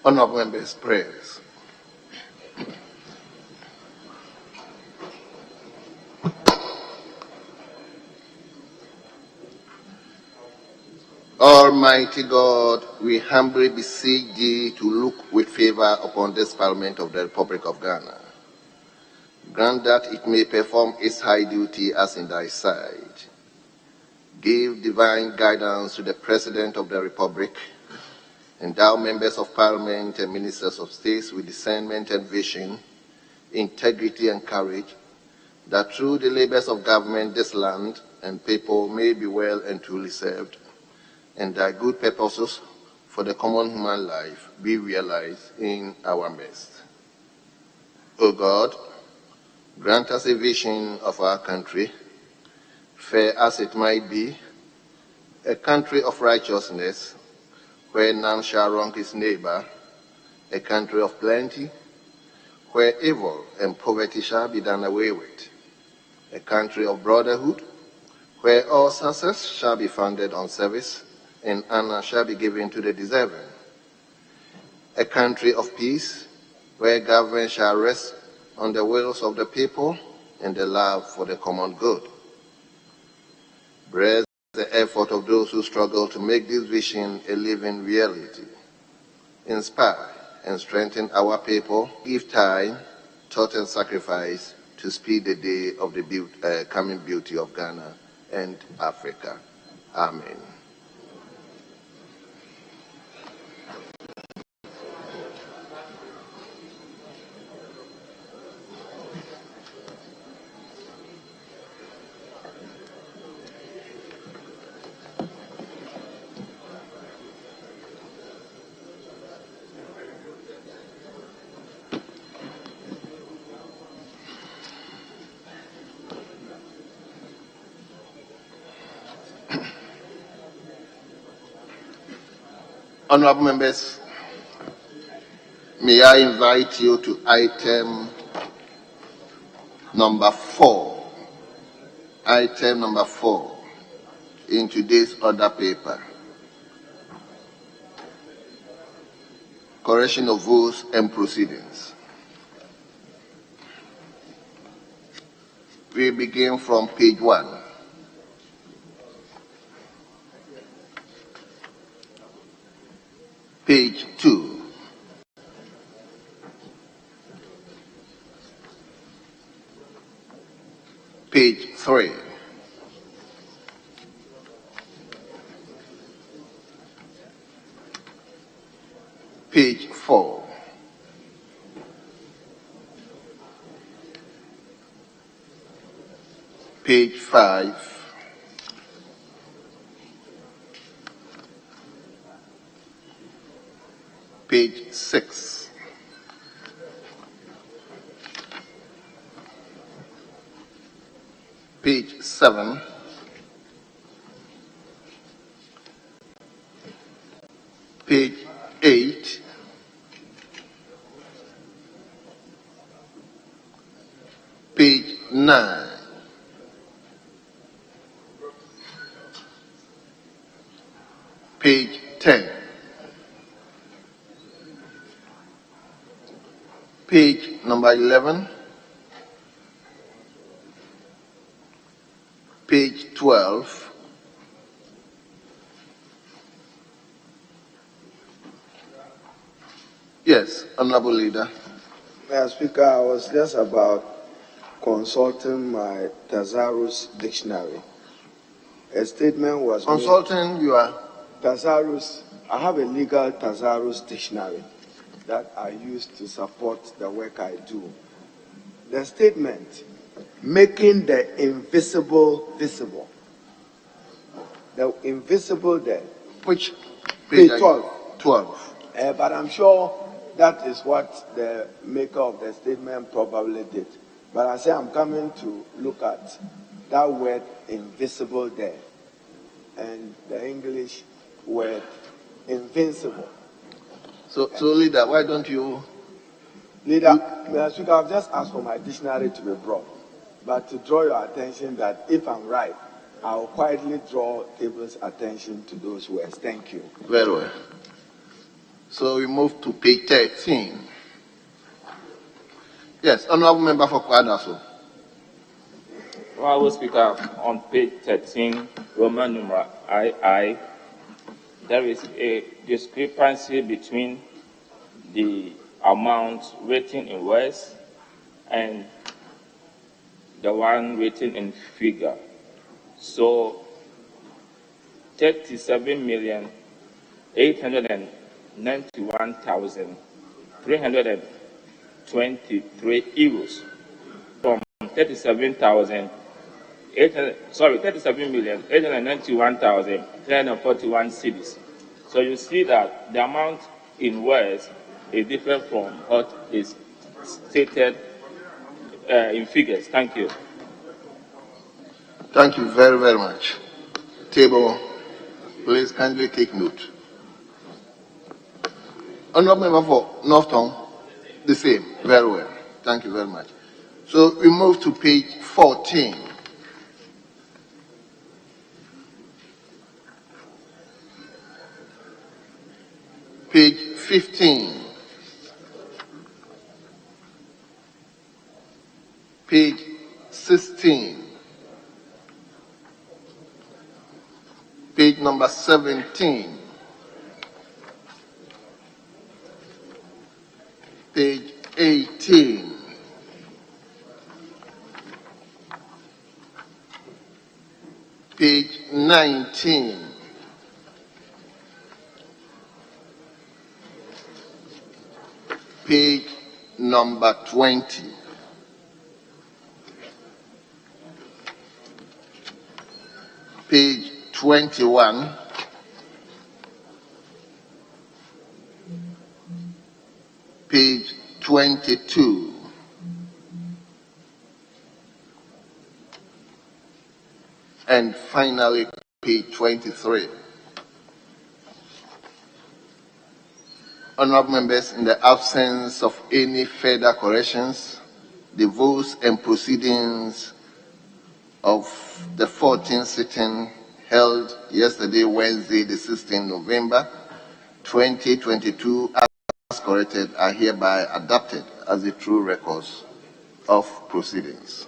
Honorable members, prayers. Almighty God, we humbly beseech thee to look with favor upon this Parliament of the Republic of Ghana. Grant that it may perform its high duty as in thy sight. Give divine guidance to the President of the Republic. Endow members of Parliament and ministers of state with discernment and vision, integrity and courage, that through the labors of government this land and people may be well and truly served, and thy good purposes for the common human life be realized in our midst. O God, grant us a vision of our country, fair as it might be, a country of righteousness, where none shall wrong his neighbor, a country of plenty, where evil and poverty shall be done away with, a country of brotherhood, where all success shall be founded on service and honor shall be given to the deserving, a country of peace, where government shall rest on the wills of the people and the love for the common good. Bless the effort of those who struggle to make this vision a living reality. Inspire and strengthen our people. Give time, thought, and sacrifice to speed the day of the coming beauty of Ghana and Africa. Amen. Honorable members, may I invite you to item number 4. Item number 4 in today's order paper. Correction of votes and proceedings. We begin from page 1. Page 2. Page 3. Page 4. Page 5. Page 6. Page 7. Page 8. Page 9. Page 10. Page number 11. Page 12. Yes, Honorable Leader. Mr. Speaker, I was just about consulting my Thesaurus dictionary. A statement was consulting made. Your Thesaurus. I have a legal Thesaurus dictionary that I use to support the work I do. The statement, making the invisible visible. The invisible there. Which page 12. 12. But I'm sure that is what the maker of the statement probably did. But I say I'm coming to look at that word invisible there and the English word invincible. So Leader, why don't you? Leader, Mr. Speaker, I've just asked for my dictionary to be brought. But to draw your attention that if I'm right, I'll quietly draw table's attention to those words. Thank you. Very well. So we move to page 13. Yes, Honorable Member for Kwadaso. Honorable Speaker, on page 13, Roman numeral II, there is a discrepancy between the amount written in words and the one written in figure. So 37,891,323 euros from 37,891,341 cedis. So you see that the amount in words is different from what is stated in figures. Thank you. Thank you very, very much. Table, please kindly take note. Honorable Member for Northtown, the same. Very well. Thank you very much. So we move to page 14. Page 15. Page 16. Page number 17. Page 18. Page 19. Page number 20. Page 21. Page 22. And finally, page 23. Honorable members, in the absence of any further corrections, the votes and proceedings of the 14th sitting held yesterday, Wednesday, the 16th November, 2022, as corrected, are hereby adopted as the true records of proceedings.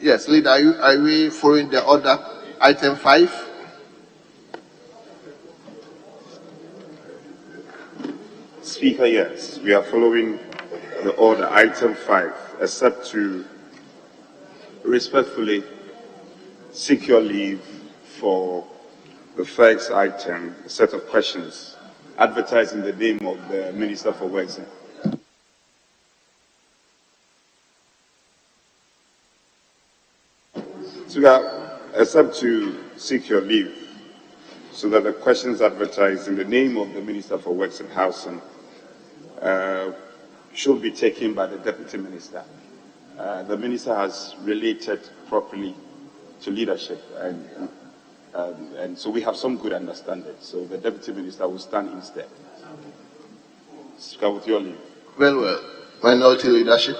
Yes, Leader, are we following the order? Item 5? Speaker, yes, we are following the order, item 5, except to respectfully seek your leave for the first item, a set of questions, advertising the name of the Minister for Works. Speaker, except to seek your leave so that the questions advertised in the name of the Minister for Works and Housing should be taken by the Deputy Minister. The Minister has related properly to leadership, and so we have some good understanding. So the Deputy Minister will stand instead. Speaker, with your leave. Well. Minority leadership.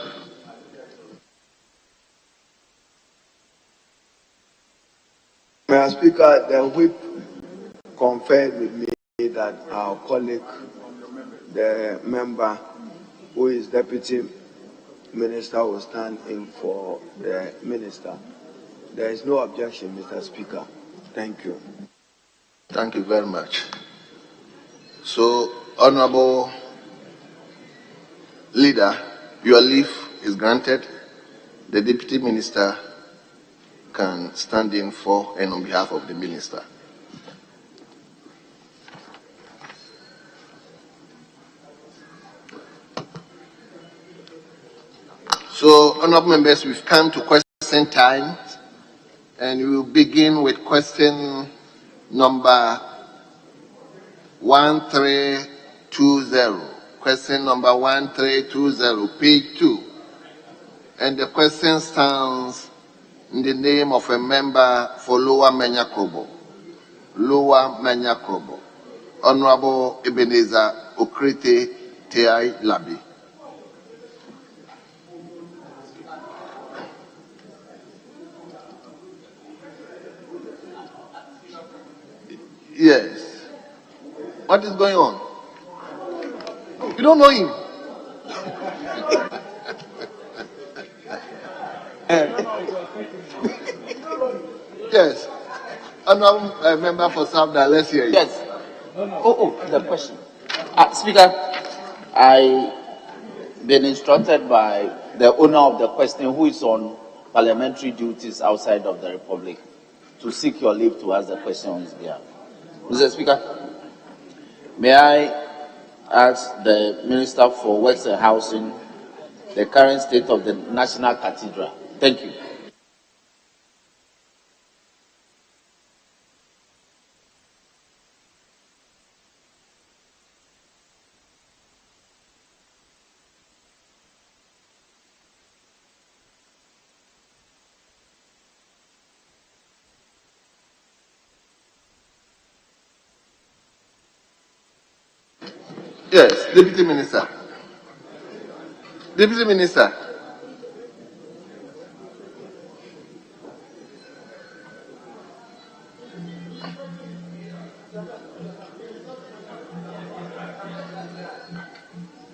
Mr. Speaker, the whip conferred with me that our colleague, the member who is Deputy Minister, will stand in for the Minister. There is no objection, Mr. Speaker. Thank you. Thank you very much. So, Honorable Leader, your leave is granted. The Deputy Minister can stand in for and on behalf of the Minister. So, honorable members, we've come to question time, and we will begin with question number 1320. Question number 1320, page 2. And the question stands in the name of a member for Lower Menyakrobo. Lower Menyakrobo. Honorable Ebenezer Okrete Teai Labi. What is going on? You don't know him. Yes. Honorable member for Southern, let's hear you. Yes. The question. Speaker, I been instructed by the owner of the question, who is on parliamentary duties outside of the Republic, to seek your leave to ask the question on his behalf. Mr. Speaker, may I ask the Minister for Works and Housing the current state of the National Cathedral? Thank you. Yes, Deputy Minister. Deputy Minister.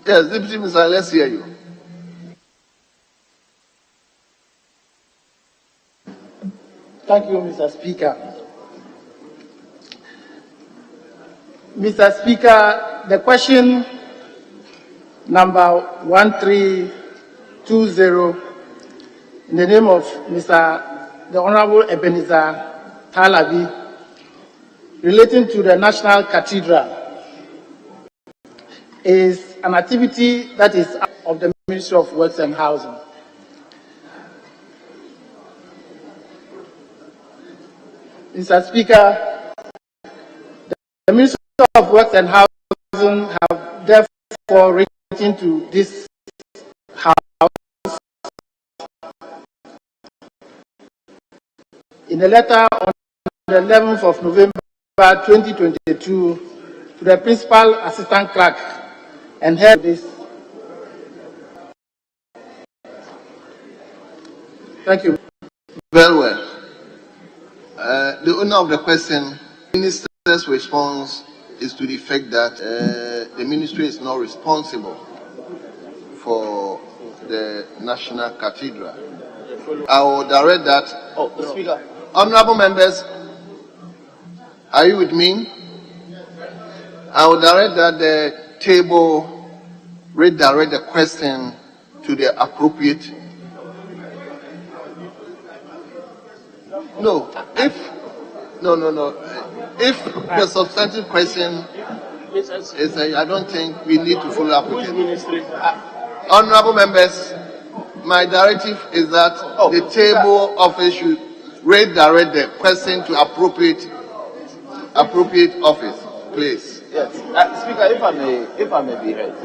Yes, Deputy Minister, let's hear you. Thank you, Mr. Speaker. Mr. Speaker, the question number 1320 in the name of the Honorable Ebenezer Talabi, relating to the National Cathedral, is an activity that is of the Ministry of Works and Housing. Mr. Speaker, the Ministry of Works and Housing have therefore written to this House in a letter on the 11th of November 2022 to the Principal Assistant Clerk and held this. Thank you. Very well. The owner of the question, Minister's response is to the fact that the ministry is not responsible for the National Cathedral. I will direct that. Speaker. Honorable members, are you with me? I will direct that the table redirect the question to the appropriate. No. If the substantive question is, I don't think we need to follow up with it. Honorable members, my directive is that the table office should redirect the question to appropriate office, please. Yes. Speaker, if I may be heard.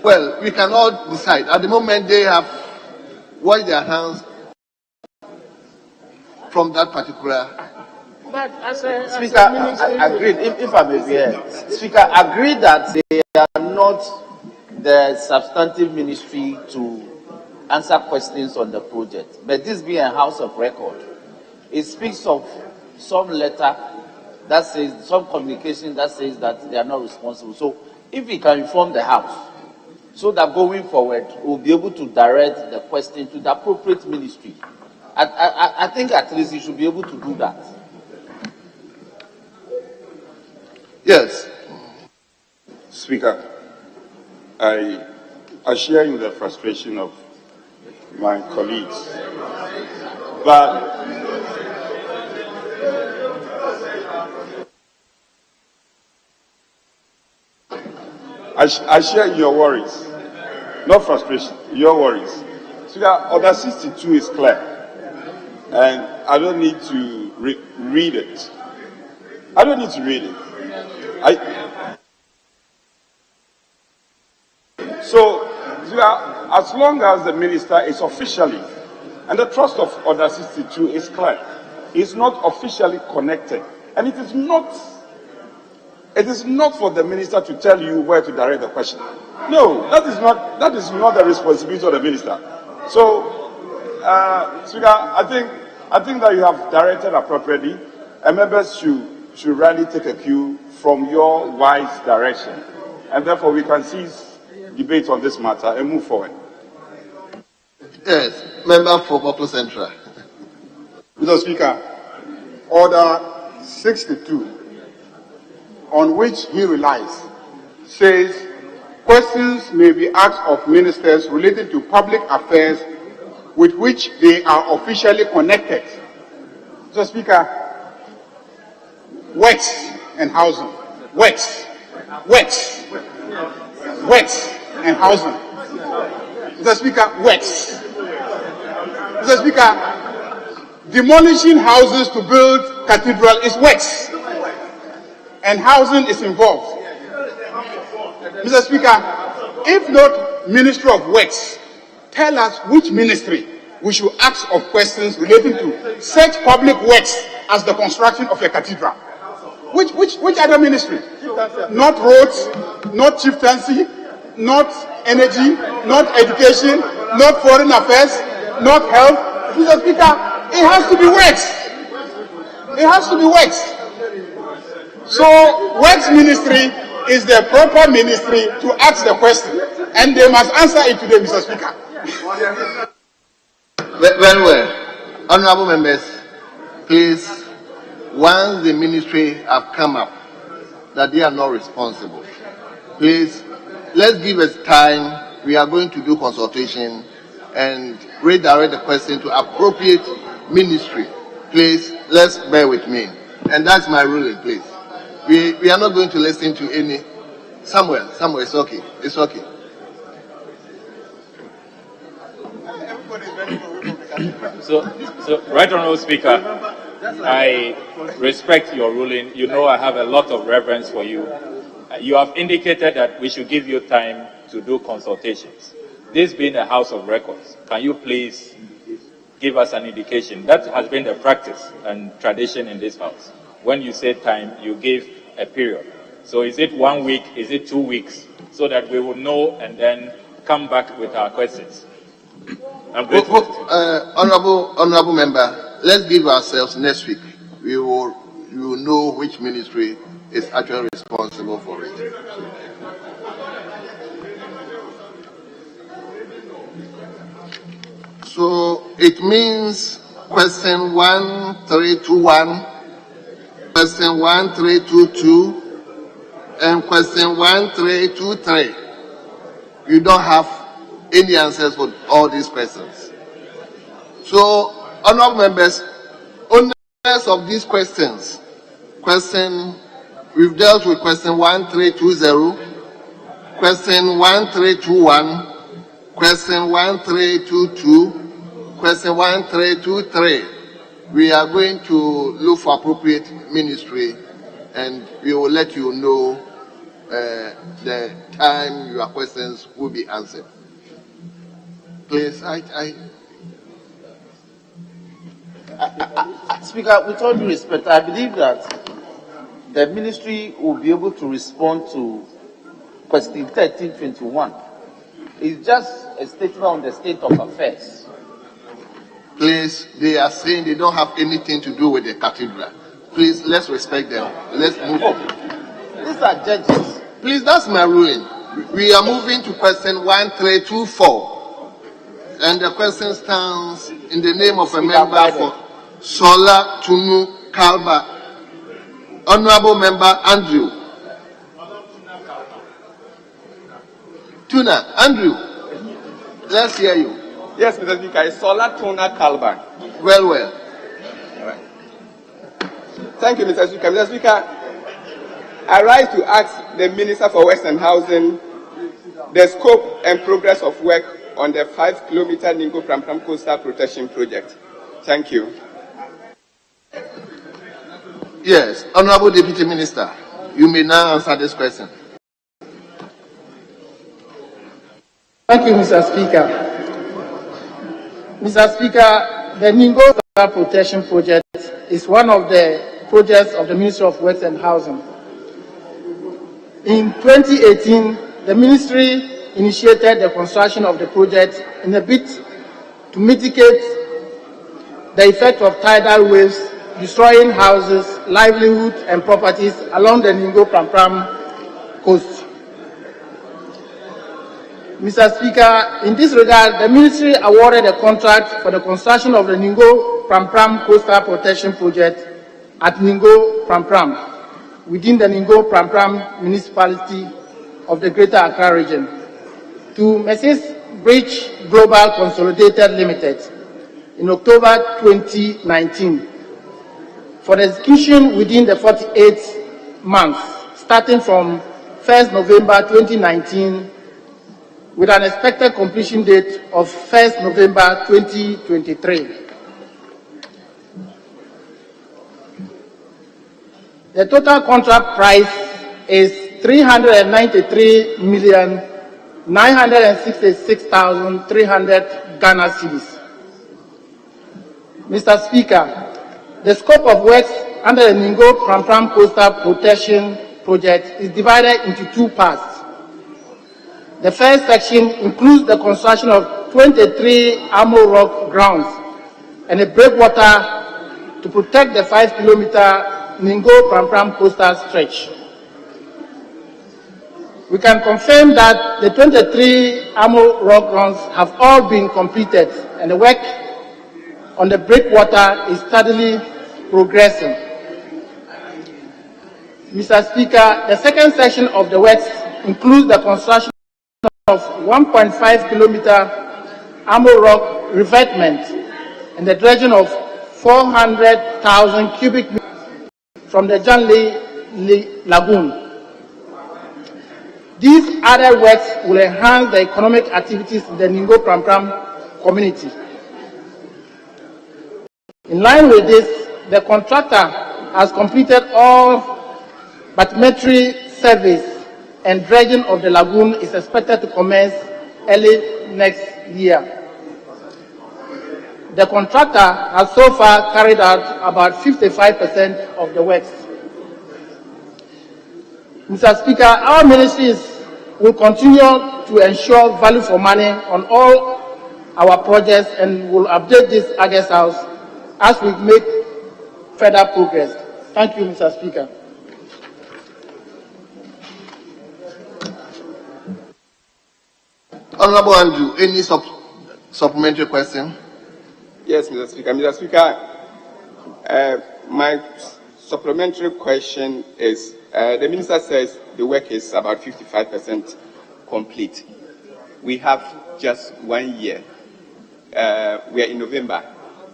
Well, we can all decide. At the moment, they have washed their hands from that particular. But Speaker, agreed. If I may be heard. Speaker, agreed that they are not the substantive ministry to answer questions on the project. But this being a house of record, it speaks of some letter that says, some communication that says that they are not responsible. So if we can inform the House, so that going forward, we'll be able to direct the question to the appropriate ministry. I think at least you should be able to do that. Yes. Speaker, I share in the frustration of my colleagues, but I share your worries, not frustration, your worries. Speaker, Order 62 is clear, and I don't need to read it. I don't need to read it. So, as long as the minister is officially, and the trust of Order 62 is clear, is not officially connected, and it is not for the minister to tell you where to direct the question. No, that is not the responsibility of the minister. So, Speaker, I think that you have directed appropriately, and members should should really take a cue from your wise direction. And therefore, we can cease debate on this matter and move forward. Yes, member for Boko Central. Mr. Speaker, Order 62, on which he relies, says questions may be asked of ministers relating to public affairs with which they are officially connected. Mr. Speaker, works and housing, works and housing. Mr. Speaker, works. Mr. Speaker, demolishing houses to build cathedral is works, and housing is involved. Mr. Speaker, if not Ministry of Works, tell us which ministry we should ask of questions relating to such public works as the construction of a cathedral. Which other ministry? Not roads, not chieftaincy, not energy, not education, not foreign affairs, not health. Mr. Speaker, it has to be works. It has to be works. So, Works Ministry is the proper ministry to ask the question, and they must answer it today, Mr. Speaker. Very well. Honorable members, please, once the ministry have come up that they are not responsible, please, let's give us time. We are going to do consultation and redirect the question to appropriate ministry. Please, let's bear with me. And that's my ruling, please. We are not going to listen to any. Somewhere, it's okay. It's okay. So, Right Honourable Speaker, I respect your ruling. You know I have a lot of reverence for you. You have indicated that we should give you time to do consultations. This being a House of Records, can you please give us an indication? That has been the practice and tradition in this House. When you say time, you give a period. So is it 1 week? Is it 2 weeks? So that we will know and then come back with our questions. I'm grateful. Honorable member, let's give ourselves next week. We will know which ministry is actually responsible for it. So it means question 1321, question 1322, and question 1323. You don't have any answers for all these questions. So, honorable members, owners of these questions, we've dealt with question 1320, question 1321, question 1322, question 1323. We are going to look for appropriate ministry, and we will let you know the time your questions will be answered. Please, Speaker, with all due respect, I believe that the ministry will be able to respond to question 1321. It's just a statement on the state of affairs. Please, they are saying they don't have anything to do with the cathedral. Please, let's respect them. Let's move on. These are judges. Please, that's my ruling. We are moving to question 1324. And the question stands in the name of a member for Sola Tunu Kalba. Honorable Member Andrew. Tuna, Andrew, let's hear you. Yes, Mr. Speaker, it's Sola Tuna Kalba. Well. All right. Thank you, Mr. Speaker. Mr. Speaker, I rise to ask the Minister for Works and Housing the scope and progress of work on the 5-kilometer Ningo Pram Coastal Protection Project. Thank you. Yes, Honorable Deputy Minister, you may now answer this question. Thank you, Mr. Speaker. Mr. Speaker, the Ningo Coastal Protection Project is one of the projects of the Ministry of Works and Housing. In 2018, the ministry initiated the construction of the project in a bid to mitigate the effect of tidal waves destroying houses livelihood and properties along the Ningo-Pram-Pram coast. Mr. Speaker, in this regard, the Ministry awarded a contract for the construction of the Ningo-Pram-Pram Coastal Protection Project at Ningo-Pram-Pram within the Ningo-Pram-Pram municipality of the Greater Accra region to Mrs. Bridge Global Consolidated Limited in October 2019 for the execution within the 48 months starting from 1st November 2019 with an expected completion date of 1st November 2023. The total contract price is 393,966,300 Ghana cedis. Mr. Speaker, the scope of works under the Ningo-Pram-Pram Coastal Protection Project is divided into two parts. The first section includes the construction of 23 Amo Rock grounds and a breakwater to protect the 5-kilometer Ningo-Pram-Pram coastal stretch. We can confirm that the 23 Amo Rock grounds have all been completed and the work on the breakwater is steadily progressing. Mr. Speaker, the second section of the works includes the construction of 1.5-kilometer Amo Rock revetment and the dredging of 400,000 cubic meters from the Janley Lagoon. These other works will enhance the economic activities in the Ningo-Pram-Pram community. In line with this, the contractor has completed all bathymetry surveys and dredging of the lagoon is expected to commence early next year. The contractor has so far carried out about 55% of the works. Mr. Speaker, our ministries will continue to ensure value for money on all our projects and will update this August House as we make further progress. Thank you, Mr. Speaker. Honorable Andrew, any supplementary question? Yes, Mr. Speaker. Mr. Speaker, my supplementary question is, the minister says the work is about 55% complete. We have just 1 year. We are in November.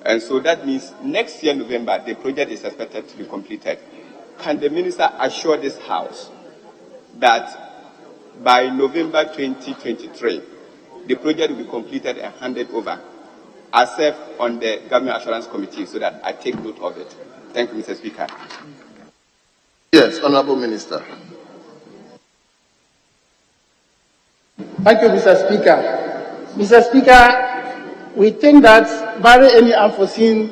And so that means next year, November, the project is expected to be completed. Can the minister assure this House that by November 2023, the project will be completed and handed over? I serve on the Government Assurance Committee so that I take note of it. Thank you, Mr. Speaker. Yes, Honorable Minister. Thank you, Mr. Speaker. Mr. Speaker, we think that barring any unforeseen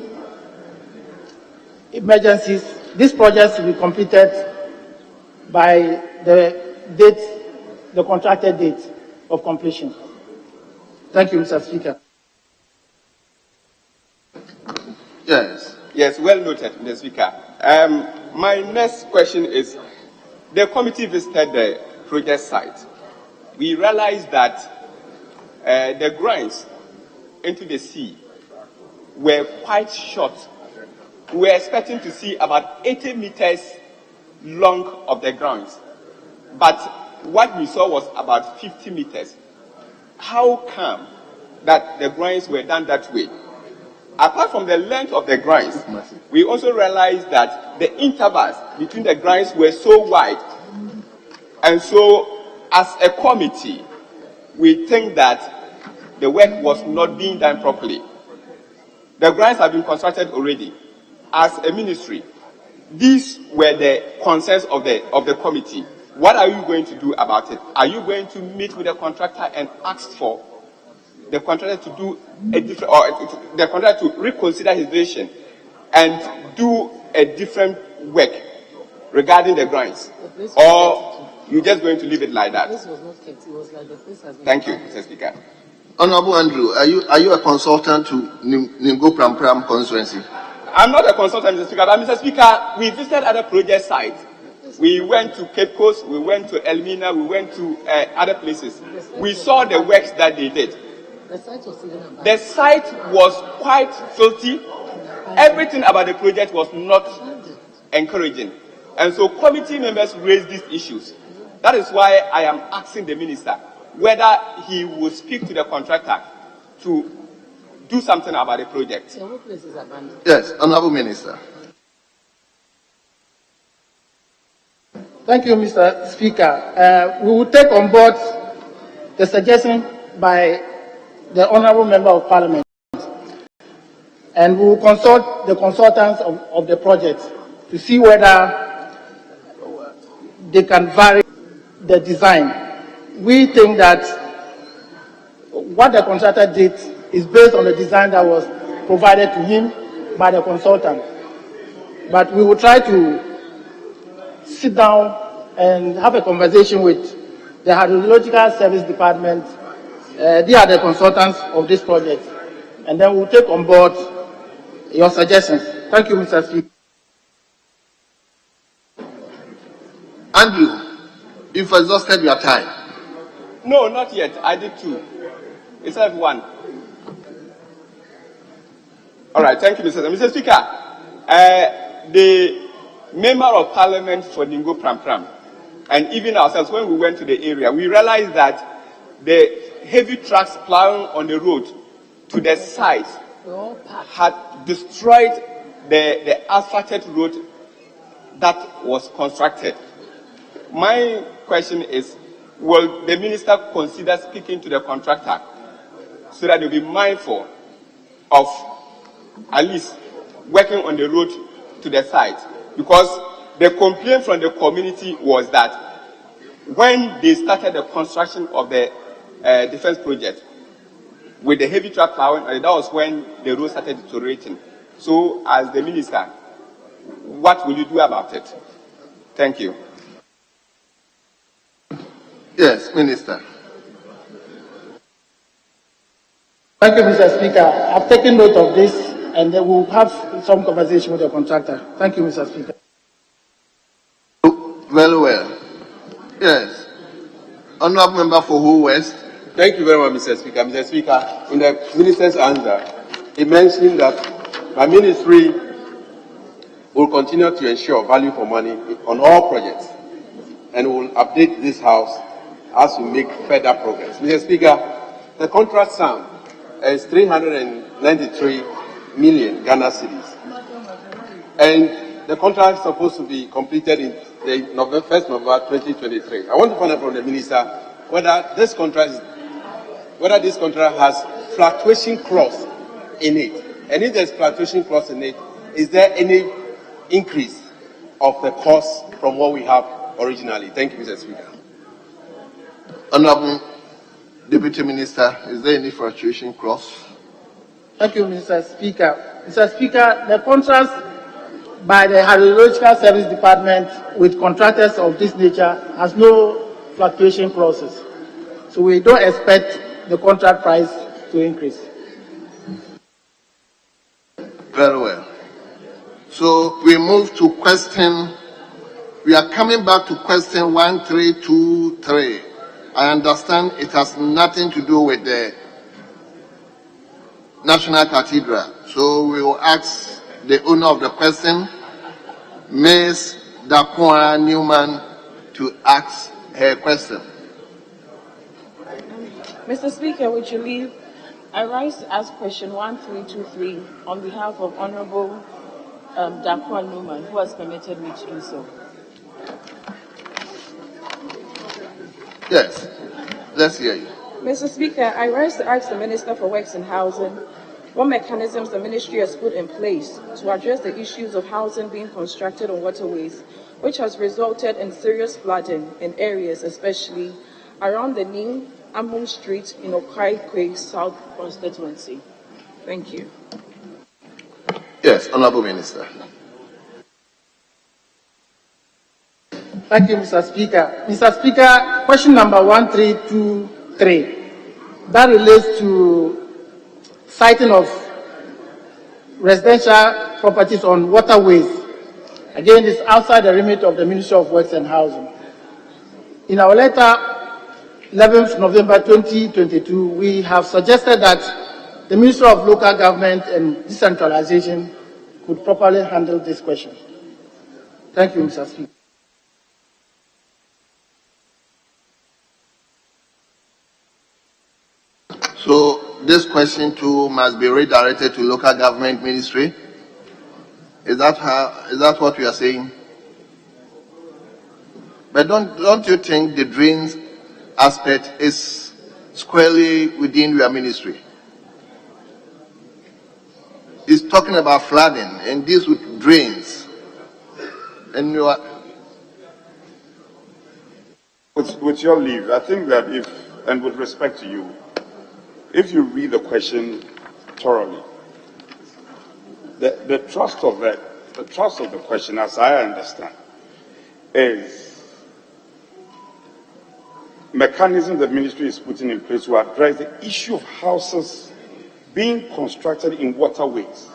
emergencies, this project will be completed by the contracted date of completion. Thank you, Mr. Speaker. Yes. Yes, well noted, Mr. Speaker. My next question is, the committee visited the project site. We realized that the grounds into the sea were quite short. We were expecting to see about 80 meters long of the grounds, but what we saw was about 50 meters. How come that the grounds were done that way? Apart from the length of the grounds, we also realized that the intervals between the grounds were so wide. And so, as a committee, we think that the work was not being done properly. The grounds have been constructed already. As a ministry, these were the concerns of the committee. What are you going to do about it? Are you going to meet with the contractor and ask for the contractor to do a different, or the contractor to reconsider his decision and do a different work regarding the grounds? Or you're just going to leave it like that? This was not kept. It was like the place has been. Thank you, Mr. Speaker. Honorable Andrew, are you a consultant to Ningo-Pram-Pram constituency? I'm not a consultant, Mr. Speaker, but Mr. Speaker, we visited other project sites. We went to Cape Coast, we went to Elmina, we went to other places. We saw the works that they did. The site was quite filthy. Everything about the project was not encouraging. And so committee members raised these issues. That is why I am asking the minister whether he will speak to the contractor to do something about the project. Yes, Honorable Minister. Thank you, Mr. Speaker. We will take on board the suggestion by the Honourable Member of Parliament, and we will consult the consultants of the project to see whether they can vary the design. We think that what the contractor did is based on the design that was provided to him by the consultant. But we will try to sit down and have a conversation with the Hydrological Service Department. They are the consultants of this project. And then we'll take on board your suggestions. Thank you, Mr. Speaker. Andrew, you've exhausted your time. No, not yet. I did two. It's one. All right, thank you, Mr. Speaker. The Member of Parliament for Ningo Pram Pram, and even ourselves, when we went to the area, we realized that the heavy trucks plowing on the road to the site had destroyed the asphalted road that was constructed. My question is, will the minister consider speaking to the contractor so that they'll be mindful of at least working on the road to the site? Because the complaint from the community was that when they started the construction of the defense project with the heavy truck plowing, that was when the road started deteriorating. So, as the minister, what will you do about it? Thank you. Yes, Minister. Thank you, Mr. Speaker. I've taken note of this, and then we'll have some conversation with the contractor. Thank you, Mr. Speaker. Very well. Yes. Honorable Member for Who West. Thank you very much, Mr. Speaker. Mr. Speaker, in the minister's answer, he mentioned that my ministry will continue to ensure value for money on all projects and will update this House as we make further progress. Mr. Speaker, the contract sum is 393 million Ghana cedis, and the contract is supposed to be completed in the 1st November 2023. I want to find out from the minister whether this contract has fluctuation clause in it, and if there's fluctuation clause in it, is there any increase of the cost from what we have originally? Thank you, Mr. Speaker. Honorable Deputy Minister, is there any fluctuation clause? Thank you, Mr. Speaker. Mr. Speaker, the contracts by the Hydrological Service Department with contractors of this nature has no fluctuation clauses. So we don't expect the contract price to increase. Very well. So we move to question, we are coming back to question 1323. I understand it has nothing to do with the National Cathedral. So we will ask the owner of the question, Ms. Dakwara Newman, to ask her question. Mr. Speaker, with your leave, I rise to ask question 1323 on behalf of Honorable Dakwara Newman, who has permitted me to do so. Yes, let's hear you. Mr. Speaker, I rise to ask the Minister for Works and Housing what mechanisms the ministry has put in place to address the issues of housing being constructed on waterways, which has resulted in serious flooding in areas, especially around the Ning Amung Street in Okai South constituency. Thank you. Yes, Honorable Minister. Thank you, Mr. Speaker. Mr. Speaker, question number 1323, that relates to siting of residential properties on waterways. Again, it's outside the remit of the Ministry of Works and Housing. In our letter, 11th November 2022, we have suggested that the Ministry of Local Government and Decentralization could properly handle this question. Thank you, Mr. Speaker. So this question too must be redirected to local government ministry. Is that what you are saying? But don't you think the drains aspect is squarely within your ministry? It's talking about flooding and this with drains. And you are... With your leave, I think that and with respect to you, if you read the question thoroughly, the thrust of the question, as I understand, is mechanism the ministry is putting in place to address the issue of houses being constructed in waterways.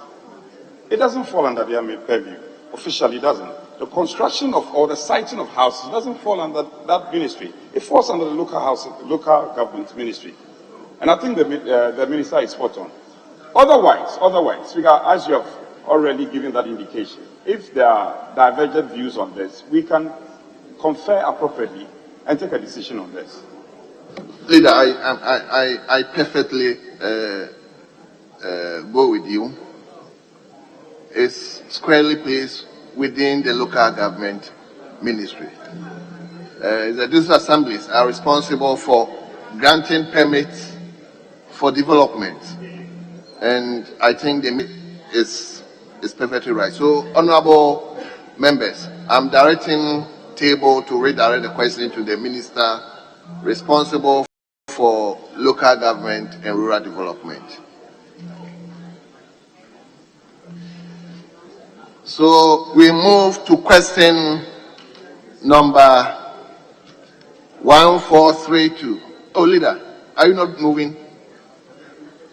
It doesn't fall under their purview. Officially, it doesn't. The construction of or the siting of houses doesn't fall under that ministry. It falls under the local government ministry. And I think the minister is spot on. Otherwise, Speaker, as you have already given that indication, if there are divergent views on this, we can confer appropriately and take a decision on this. Leader, I perfectly go with you. It's squarely placed within the local government ministry. The district assemblies are responsible for granting permits for development, and I think the is perfectly right. So, honourable members, I'm directing table to redirect the question to the minister responsible for local government and rural development. So we move to question number 1432. Oh, leader, are you not moving?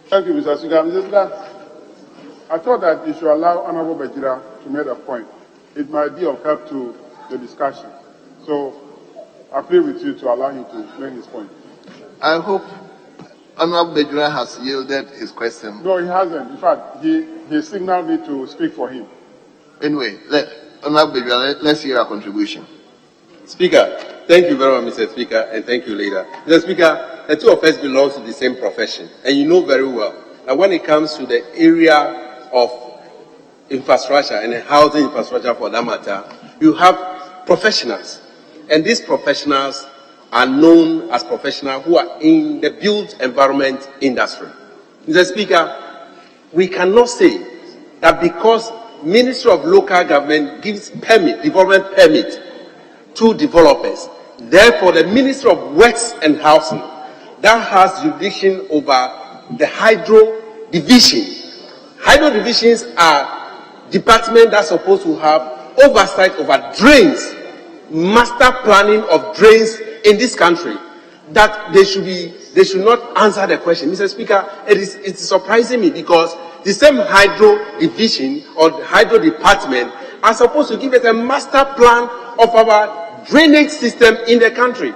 Thank you, Mr. Speaker. Mr. Speaker, I thought that you should allow Honorable Bajira to make a point. It might be of help to the discussion. So I plead with you to allow him to make his point. I hope Honorable Bajira has yielded his question. No, he hasn't. In fact, he signaled me to speak for him. Anyway, Honorable Bajira, let's hear our contribution. Speaker, thank you very much, Mr. Speaker, and thank you, Leader. Mr. Speaker, the two of us belong to the same profession, and you know very well that when it comes to the area of infrastructure and housing infrastructure for that matter, you have professionals, and these professionals are known as professionals who are in the built environment industry. Mr. Speaker, we cannot say that because Ministry of Local Government gives development permit to developers, therefore the Ministry of Works and Housing that has jurisdiction over the hydro division. Hydro divisions are departments that are supposed to have oversight over drains, master planning of drains in this country. That they should not answer the question. Mr. Speaker, it is surprising me because the same hydro division or the hydro department are supposed to give us a master plan of our drainage system in the country.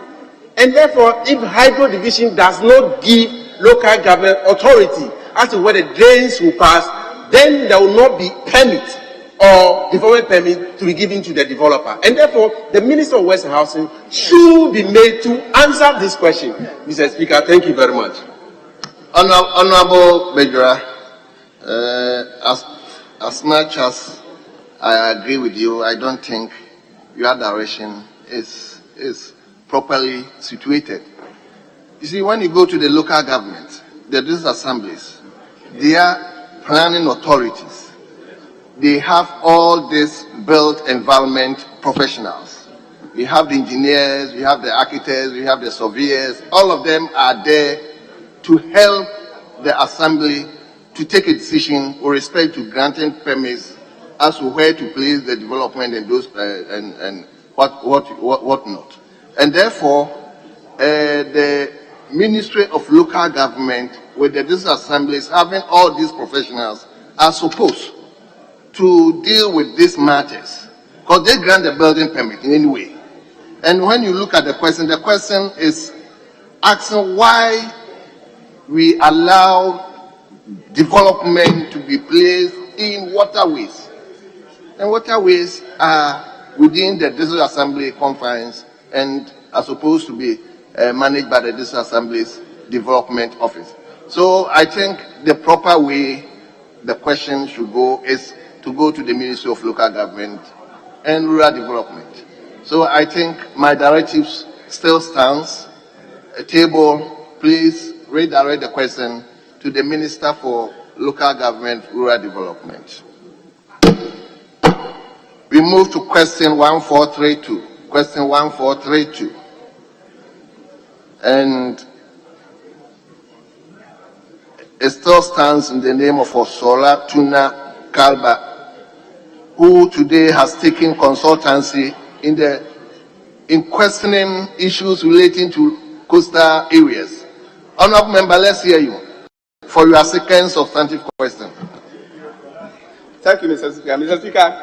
And therefore, if hydro division does not give local government authority as to where the drains will pass, then there will not be permit or development permit to be given to the developer. And therefore, the Minister of Works and Housing should be made to answer this question. Mr. Speaker, thank you very much. Honorable Bajira, as much as I agree with you, I don't think your direction is properly situated. You see, when you go to the local government, the district assemblies, they are planning authorities. They have all these built environment professionals. We have the engineers, we have the architects, we have the surveyors. All of them are there to help the assembly to take a decision with respect to granting permits as to where to place the development and those and what not. And therefore, the Ministry of Local Government with the district assemblies having all these professionals are supposed to deal with these matters, because they grant the building permit in any way. And when you look at the question is asking why we allow development to be placed in waterways. And waterways are within the district assembly confines and are supposed to be managed by the district assembly's development office. So I think the proper way the question should go is to go to the Ministry of Local Government and Rural Development. So I think my directives still stands. A table, please redirect the question to the Minister for Local Government, Rural Development. We move to question 1432. Question 1432. And it still stands in the name of Osola Tuna Kalba, who today has taken consultancy in questioning issues relating to coastal areas. Honorable member, let's hear you for your second substantive question. Thank you, Mr. Speaker. Mr. Speaker,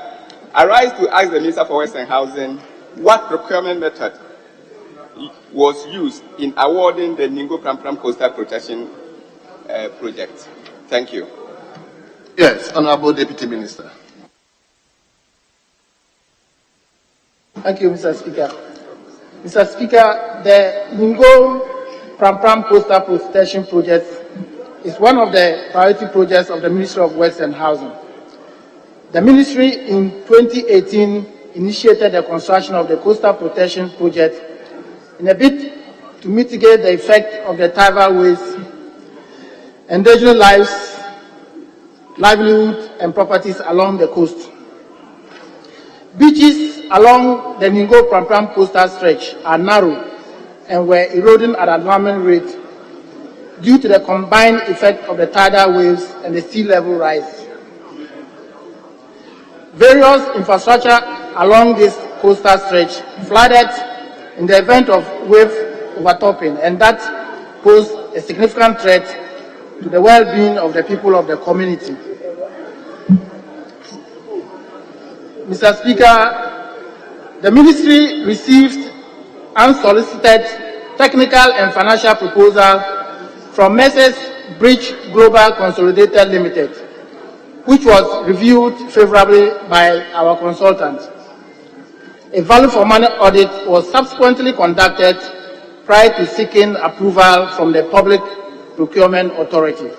I rise to ask the Minister for Western Housing what procurement method was used in awarding the Ningo Pram Pram Coastal Protection project. Thank you. Yes, Honorable Deputy Minister. Thank you, Mr. Speaker. Mr. Speaker, the Ningo Pram Pram Coastal Protection Project is one of the priority projects of the Ministry of Works and Housing. The Ministry in 2018 initiated the construction of the Coastal Protection Project in a bid to mitigate the effect of the tidal waves, endangering lives, livelihood, and properties along the coast. Beaches along the Ningo Pram Pram coastal stretch are narrow and were eroding at an alarming rate due to the combined effect of the tidal waves and the sea level rise. Various infrastructure along this coastal stretch flooded in the event of wave overtopping, and that posed a significant threat to the well-being of the people of the community. Mr. Speaker, the Ministry received unsolicited technical and financial proposals from Messrs. Bridge Global Consolidated Limited, which was reviewed favorably by our consultant. A value for money audit was subsequently conducted prior to seeking approval from the Public Procurement Authority.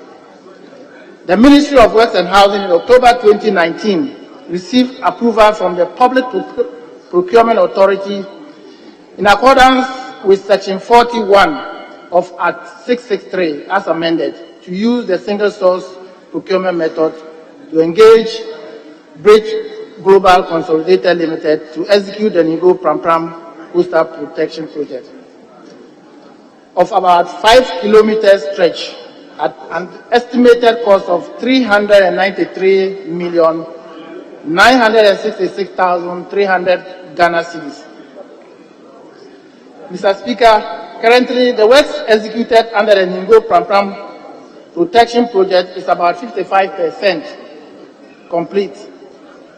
The Ministry of Works and Housing in October 2019 received approval from the Public Procurement Authority in accordance with Section 41 of Act 663 as amended to use the single source procurement method to engage Bridge Global Consolidated Limited to execute the Ningo Pram Pram Coastal Protection Project of about 5 kilometer stretch at an estimated cost of 393,966,300 Ghana cedis. Mr. Speaker, currently the works executed under the Ningo Pram Pram Protection Project is about 55% complete,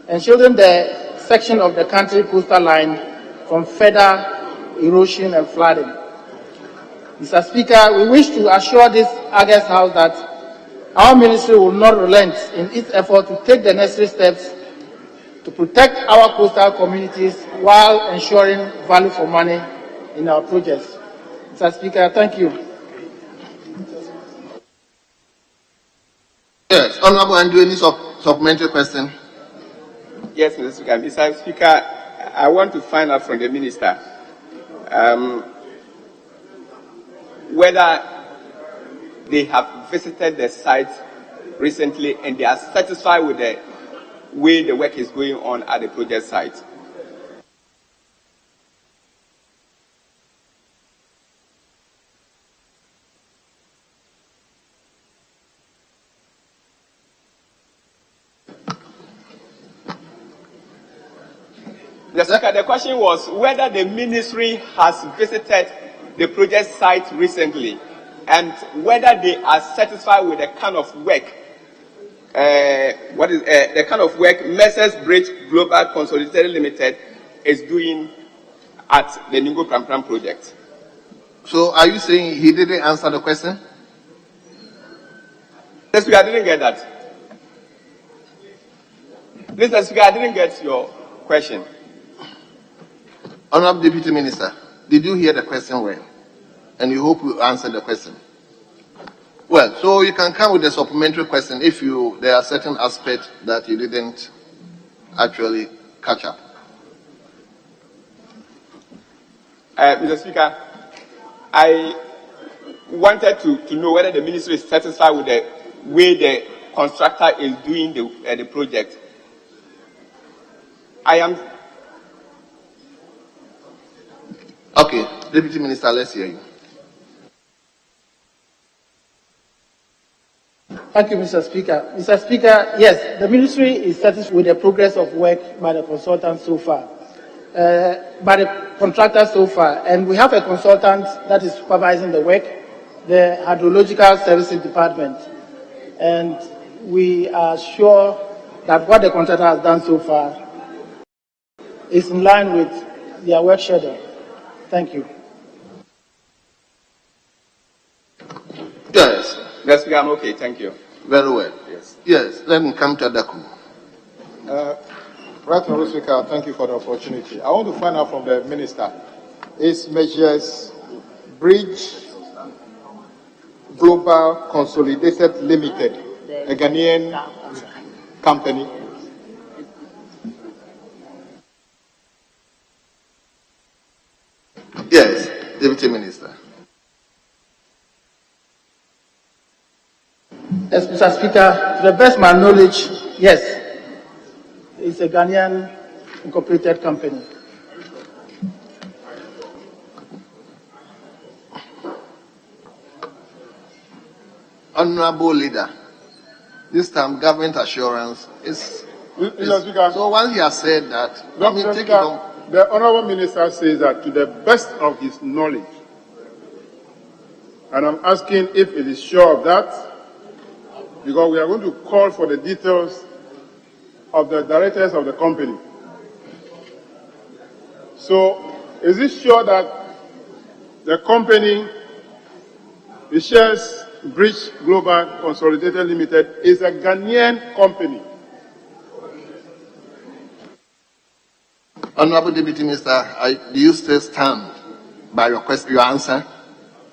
and shielding the section of the country coastal line from further erosion and flooding. Mr. Speaker, we wish to assure this August House that our ministry will not relent in its effort to take the necessary steps to protect our coastal communities while ensuring value for money in our projects. Mr. Speaker, thank you. Yes, Honorable Andrew, any supplementary question? Yes, Mr. Speaker. Mr. Speaker, I want to find out from the Minister whether they have visited the site recently and they are satisfied with the way the work is going on at the project site. The question was whether the ministry has visited the project site recently and whether they are satisfied with the kind of work the kind of work Messrs Bridge Global Consolidated Limited is doing at the Ningo Pram Pram project. So are you saying he didn't answer the question? Mr. Speaker, I didn't get that. Mr. Speaker, I didn't get your question. Honorable Deputy Minister, did you hear the question well? And you hope you answered the question. Well, so you can come with a supplementary question if there are certain aspects that you didn't actually catch up. Mr. Speaker, I wanted to know whether the ministry is satisfied with the way the contractor is doing the project. I am. Okay, Deputy Minister, let's hear you. Thank you, Mr. Speaker. Mr. Speaker, yes, the ministry is satisfied with the progress of work by the consultant so far, by the contractor so far, and we have a consultant that is supervising the work, the Hydrological Services Department, and we are sure that what the contractor has done so far is in line with their work schedule. Thank you. Yes. Mr. Speaker, I'm okay. Thank you. Very well. Yes. Yes. Let me come to Adaku. Right, Honorable Speaker, thank you for the opportunity. I want to find out from the Minister, is Measures Bridge Global Consolidated Limited a Ghanaian company? Yes, Deputy Minister. Yes, Mr. Speaker, to the best of my knowledge, yes, it's a Ghanaian incorporated company. Honorable Leader, this time government assurance is. Mr. Speaker, so once he has said that, let me take it on. The Honourable Minister says that to the best of his knowledge, and I'm asking if it is sure of that, because we are going to call for the details of the directors of the company. So, is it sure that the company, the shares Bridge Global Consolidated Limited, is a Ghanaian company? Honorable Deputy Minister, do you still stand by your question, your answer?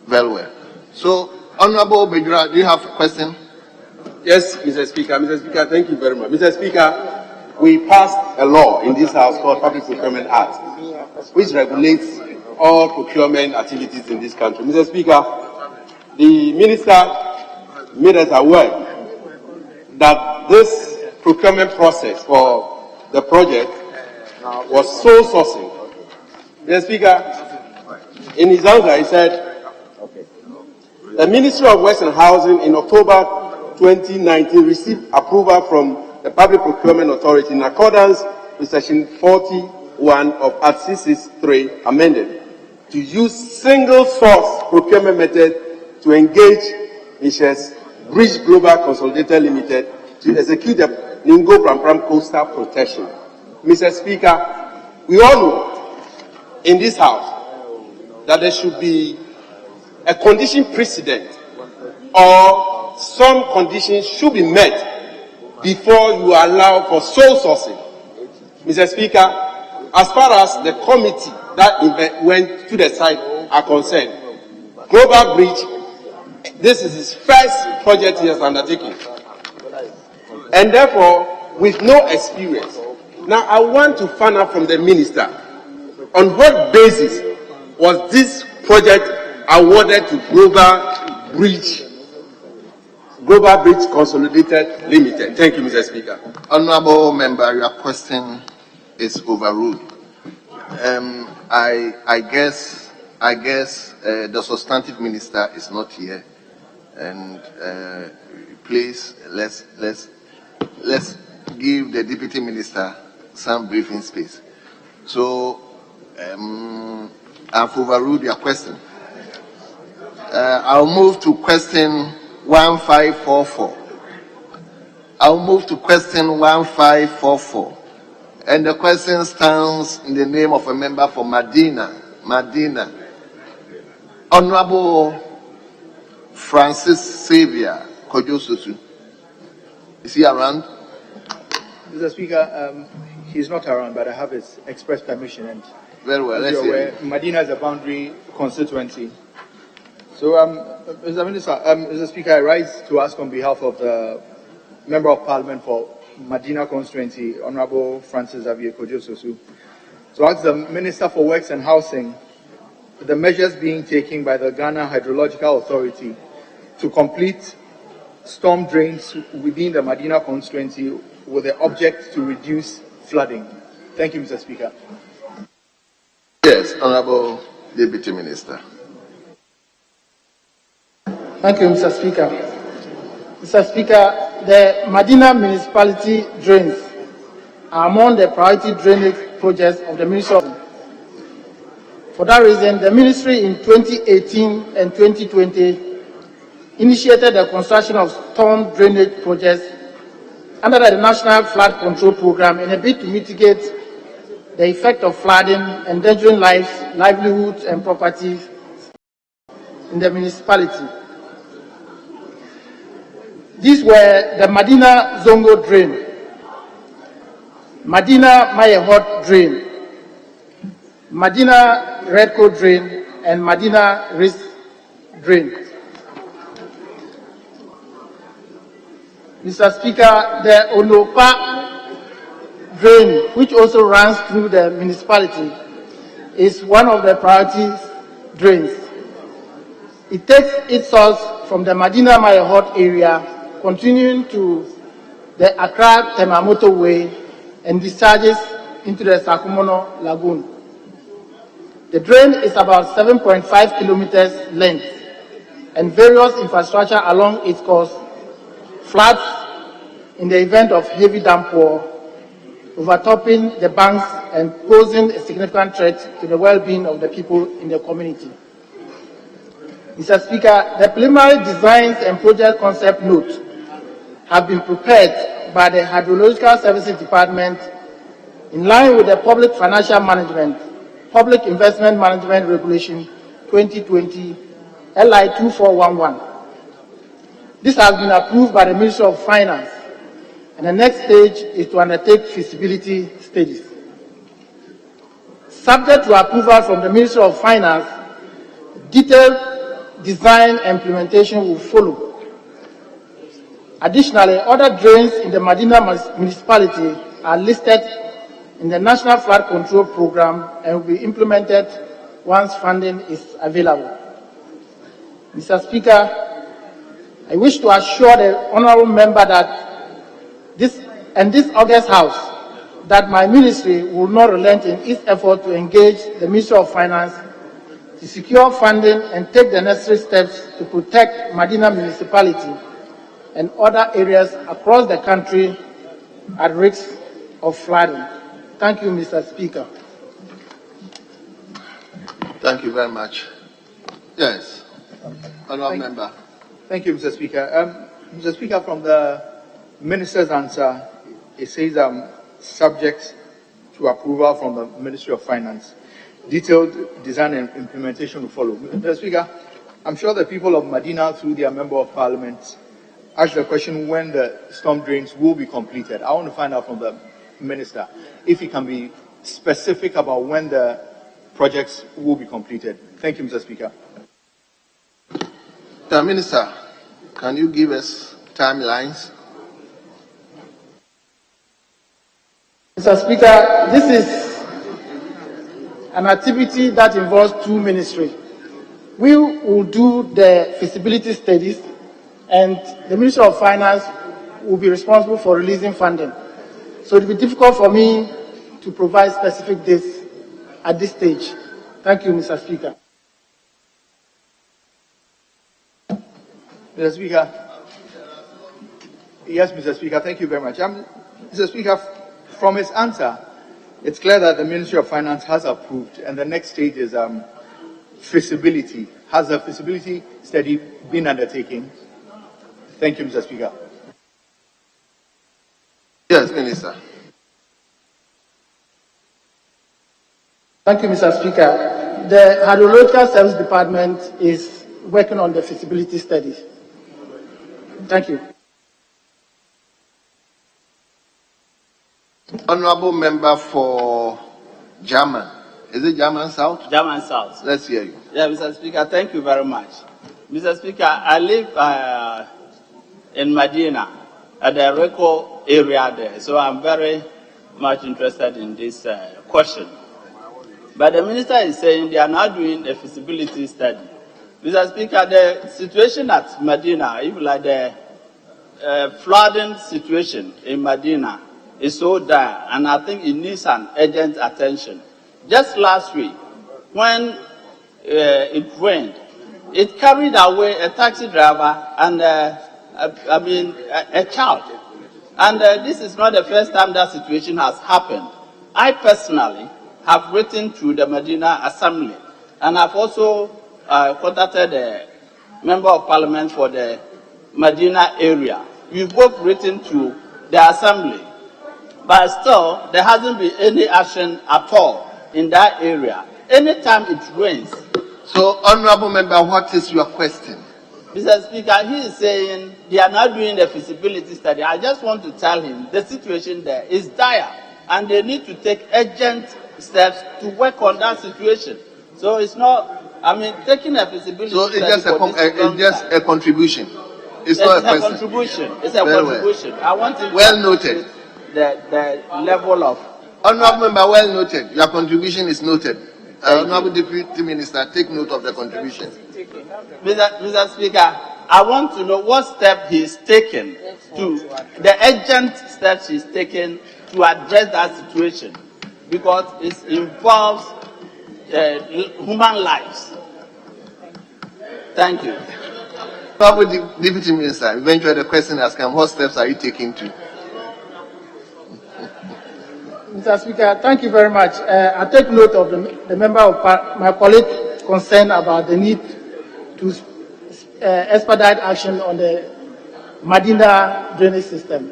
Very well. So, Honorable Bejura, do you have a question? Yes, Mr. Speaker. Mr. Speaker, thank you very much. Mr. Speaker, we passed a law in this House called Public Procurement Act, which regulates all procurement activities in this country. Mr. Speaker, the Minister made us aware that this procurement process for the project was sole sourcing. Mr. Speaker, in his answer, he said, the Ministry of Works and Housing in October 2019 received approval from the Public Procurement Authority in accordance with Section 41 of Act 663 amended to use single source procurement method to engage Mrs. Bridge Global Consolidated Limited to execute the Ningo Pram Pram coastal protection. Mr. Speaker, we all know in this House that there should be a condition precedent or some conditions should be met before you allow for sole sourcing. Mr. Speaker, as far as the committee that went to the site are concerned, Global Bridge, this is his first project he has undertaken. And therefore, with no experience. Now, I want to find out from the minister, on what basis was this project awarded to Global Bridge Consolidated Limited? Thank you, Mr. Speaker. Honorable member, your question is overruled. I guess the substantive minister is not here, and please let's give the deputy minister some briefing space. So I've overruled your question. I'll move to question 1544. I'll move to question 1544. And the question stands in the name of a member for Madina. Madina. Honorable Francis Xavier Kojosusu. Is he around? Mr. Speaker, he's not around, but I have his express permission. And very well. As you're aware, Madina is a boundary constituency. So, Mr. Minister, Mr. Speaker, I rise to ask on behalf of the Member of Parliament for Madina constituency, Honorable Francis Xavier Kojosusu, to ask the Minister for Works and Housing the measures being taken by the Ghana Hydrological Authority to complete storm drains within the Madina constituency with the object to reduce flooding. Thank you, Mr. Speaker. Yes, Honorable Deputy Minister. Thank you, Mr. Speaker. Mr. Speaker, the Madina municipality drains are among the priority drainage projects of the Ministry of. For that reason, the Ministry in 2018 and 2020 initiated the construction of storm drainage projects under the National Flood Control Program in a bid to mitigate the effect of flooding, endangering lives, livelihoods, and properties in the municipality. These were the Madina Zongo Drain, Madina Mayehot Drain, Madina Redco Drain, and Madina Risk Drain. Mr. Speaker, the Onopa Drain, which also runs through the municipality, is one of the priority drains. It takes its source from the Madina Mayehot area, continuing to the Accra Temamoto Way and discharges into the Sakumono Lagoon. The drain is about 7.5 kilometers length, and various infrastructure along its course floods in the event of heavy downpour, overtopping the banks and posing a significant threat to the well-being of the people in the community. Mr. Speaker, the preliminary designs and project concept note have been prepared by the Hydrological Services Department in line with the Public Financial Management, Public Investment Management Regulation 2020, LI 2411. This has been approved by the Ministry of Finance, and the next stage is to undertake feasibility stages. Subject to approval from the Ministry of Finance, detailed design and implementation will follow. Additionally, other drains in the Madina municipality are listed in the National Flood Control Program and will be implemented once funding is available. Mr. Speaker, I wish to assure the honorable member that this August House that my ministry will not relent in its effort to engage the Ministry of Finance to secure funding and take the necessary steps to protect Madina municipality and other areas across the country at risk of flooding. Thank you, Mr. Speaker. Thank you very much. Yes, honourable member. Thank you, Mr. Speaker. Mr. Speaker, from the Minister's answer, it says subject to approval from the Ministry of Finance. Detailed design and implementation will follow. Mr. Speaker, I'm sure the people of Madina, through their Member of Parliament, asked the question when the storm drains will be completed. I want to find out from the Minister if he can be specific about when the projects will be completed. Thank you, Mr. Speaker. The Minister, can you give us timelines? Mr. Speaker, this is an activity that involves two ministries. We will do the feasibility studies, and the Ministry of Finance will be responsible for releasing funding. So it will be difficult for me to provide specific dates at this stage. Thank you, Mr. Speaker. Mr. Speaker. Yes, Mr. Speaker, thank you very much. Mr. Speaker, from his answer, it's clear that the Ministry of Finance has approved, and the next stage is feasibility. Has a feasibility study been undertaken? Thank you, Mr. Speaker. Yes, Minister. Thank you, Mr. Speaker. The Hydrological Service Department is working on the feasibility study. Thank you. Honorable member for German. Is it German South? German South. Let's hear you. Yeah, Mr. Speaker, thank you very much. Mr. Speaker, I live in Madina, at the Reco area there, so I'm very much interested in this question. But the minister is saying they are now doing a feasibility study. Mr. Speaker, the situation at Madina, even like the flooding situation in Madina, is so dire, and I think it needs an urgent attention. Just last week, when it rained, it carried away a taxi driver and a child. And this is not the first time that situation has happened. I personally have written to the Madina Assembly, and I've also contacted the Member of Parliament for the Madina area. We've both written to the Assembly, but still there hasn't been any action at all in that area. Anytime it rains. So, Honorable Member, what is your question? Mr. Speaker, he is saying they are not doing the feasibility study. I just want to tell him the situation there is dire, and they need to take urgent steps to work on that situation. So it's not, taking a feasibility so study. So it's just a contribution. It's not a question. Contribution. It's a contribution. Well. I want to well noted. The level of. Honorable Member, well noted. Your contribution is noted. Honorable Deputy Minister, take note of the contribution. Mr. Speaker, I want to know what step he is taking the urgent steps he's taking to address that situation, because it involves human lives. Thank you. Honorable Deputy Minister, eventually the question has come. What steps are you taking to? Mr. Speaker, thank you very much. I take note of the member of my colleague concerned about the need to expedite action on the Madina drainage system.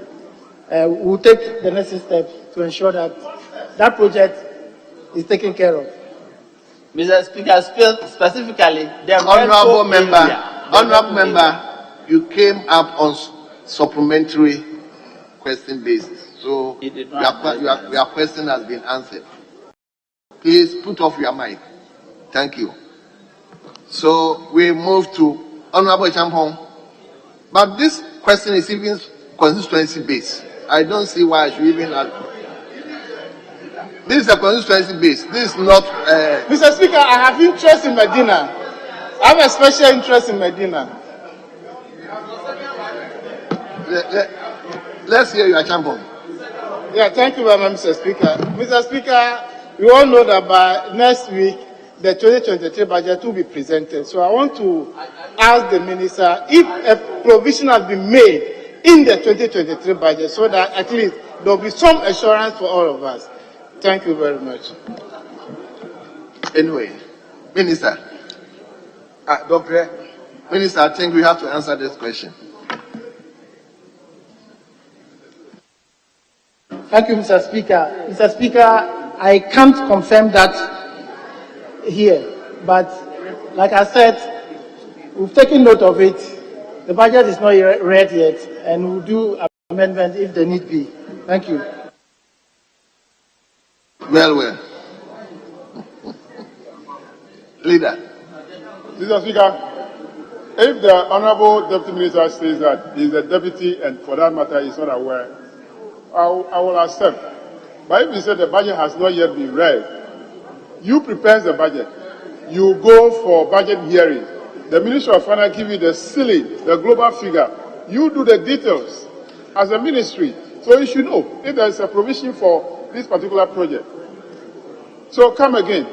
We'll take the necessary steps to ensure that that project is taken care of. Mr. Speaker, specifically, the Honorable Member, you came up on supplementary question basis. So your question has been answered. Please put off your mic. Thank you. So we move to Honorable Champong. But this question is even constituency based. I don't see why I should even add. This is a constituency based. This is not. Mr. Speaker, I have interest in Madina. I have a special interest in Madina. Let's hear your Champong. Yeah, thank you very much, Mr. Speaker. Mr. Speaker, we all know that by next week, the 2023 budget will be presented. So I want to ask the minister if a provision has been made in the 2023 budget so that at least there will be some assurance for all of us. Thank you very much. Anyway, Minister. Minister, I think we have to answer this question. Thank you, Mr. Speaker. Mr. Speaker, I can't confirm that here, but like I said, we've taken note of it. The budget is not read yet, and we'll do amendment if there need be. Thank you. Well. Leader. Mr. Speaker, if the Honorable Deputy Minister says that he is a deputy and for that matter is not aware, I will accept. But if you say the budget has not yet been read, you prepare the budget, you go for budget hearing, the Ministry of Finance give you the ceiling, the global figure, you do the details as a ministry, so you should know if there is a provision for this particular project. So come again.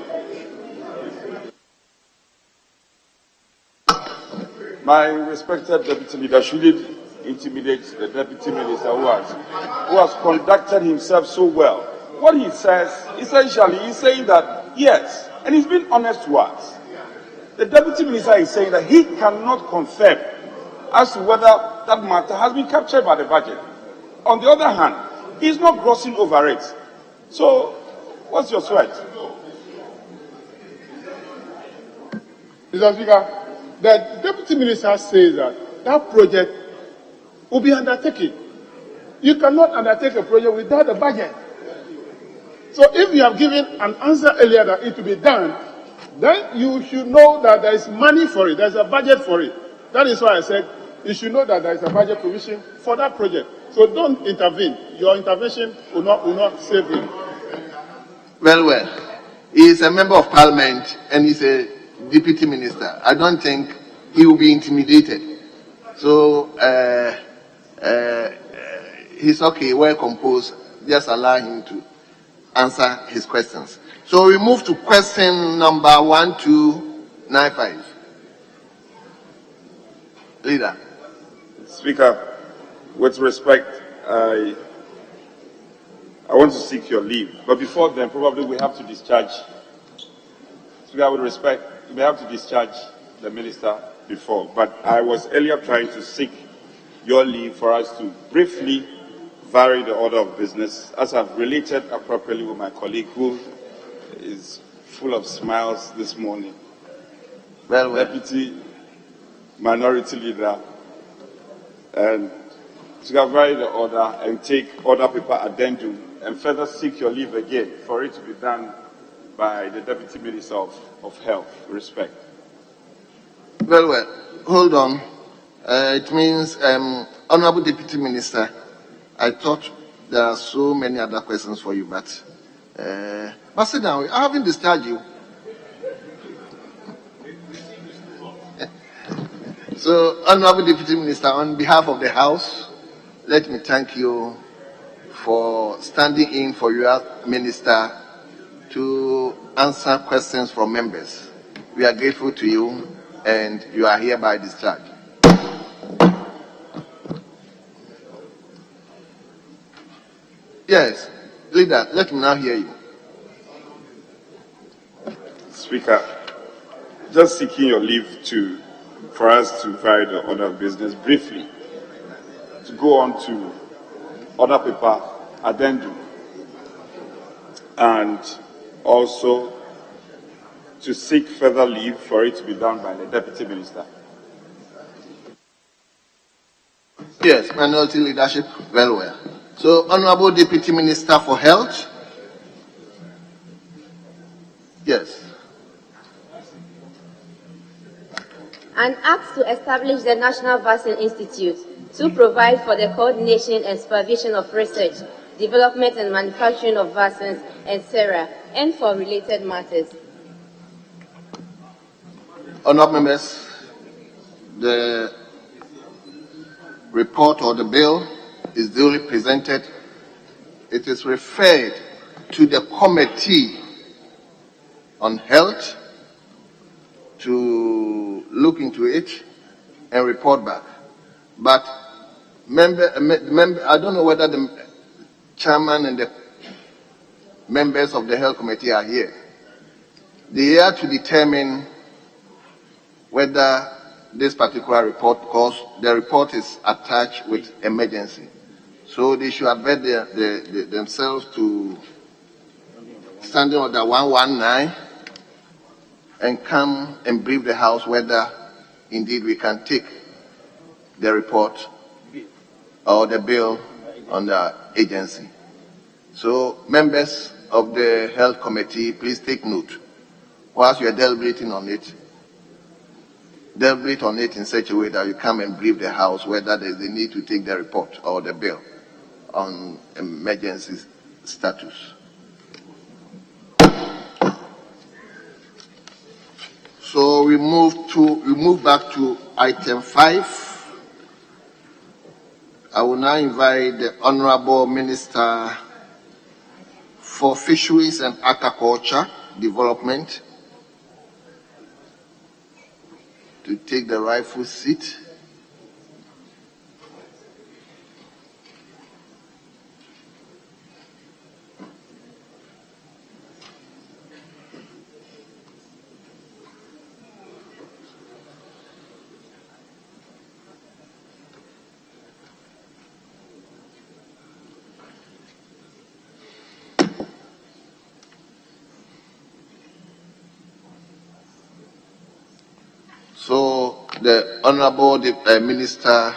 My respected deputy leader shouldn't intimidate the deputy minister who has conducted himself so well. What he says, essentially, he's saying that, yes, and he's been honest to us. The deputy minister is saying that he cannot confirm as to whether that matter has been captured by the budget. On the other hand, He's not grossing over it. So, what's your sweat? Mr. Speaker, the Deputy Minister says that that project will be undertaken. You cannot undertake a project without a budget. So if you have given an answer earlier that it will be done, then you should know that there is money for it, there's a budget for it. That is why I said you should know that there is a budget provision for that project. So don't intervene. Your intervention will not save him. Well. He is a member of parliament and he's a deputy minister. I don't think he will be intimidated. So he's okay, well composed. Just allow him to answer his questions. So we move to question number 1295. Leader. Speaker, with respect, I want to seek your leave. But before then, probably we have to discharge. Speaker, with respect, we have to discharge the minister before. But I was earlier trying to seek your leave for us to briefly vary the order of business, as I've related appropriately with my colleague who is full of smiles this morning. Well. Deputy Minority Leader, and to vary the order and take order paper addendum and further seek your leave again for it to be done by the Deputy Minister of Health. Respect. Well, hold on. It means, Honorable Deputy Minister, I thought there are so many other questions for you, but sit down. I haven't discharged you. So, Honorable Deputy Minister, on behalf of the House, let me thank you for standing in for your minister to answer questions from members. We are grateful to you and you are hereby discharged. Yes, Leader, let me now hear you. Speaker, just seeking your leave for us to vary the order of business briefly, to go on to order paper addendum, and also to seek further leave for it to be done by the Deputy Minister. Yes, minority leadership, very well. So, Honorable Deputy Minister for Health. Yes. An act to establish the National Vaccine Institute to provide for the coordination and supervision of research, development and manufacturing of vaccines and sera, and for related matters. Honourable members, the report or the bill is duly presented. It is referred to the Committee on Health to look into it and report back. But I don't know whether the chairman and the members of the Health Committee are here. They are to determine whether this particular report, because the report is attached with emergency. So they should advert themselves to Standing Order 119 and come and brief the House whether indeed we can take the report or the bill on the agency. So members of the Health Committee, please take note. Whilst you are deliberating on it, deliberate on it in such a way that you come and brief the House whether there is a need to take the report or the bill on emergency status. So we move back to item 5. I will now invite the Honorable Minister for Fisheries and Aquaculture Development to take the rightful seat. The Honorable Minister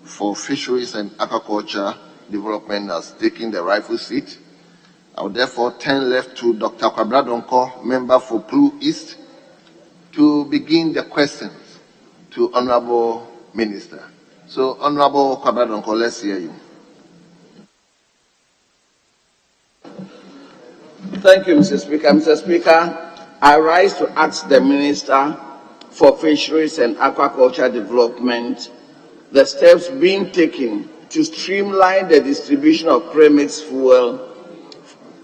for Fisheries and Aquaculture Development has taken the rightful seat. I will therefore turn left to Dr. Kwabra Donko, member for Pru East, to begin the questions to Honorable Minister. So, Honorable Kwabra Donko, let's hear you. Thank you, Mr. Speaker. Mr. Speaker, I rise to ask the Minister for Fisheries and Aquaculture Development the steps being taken to streamline the distribution of Premix fuel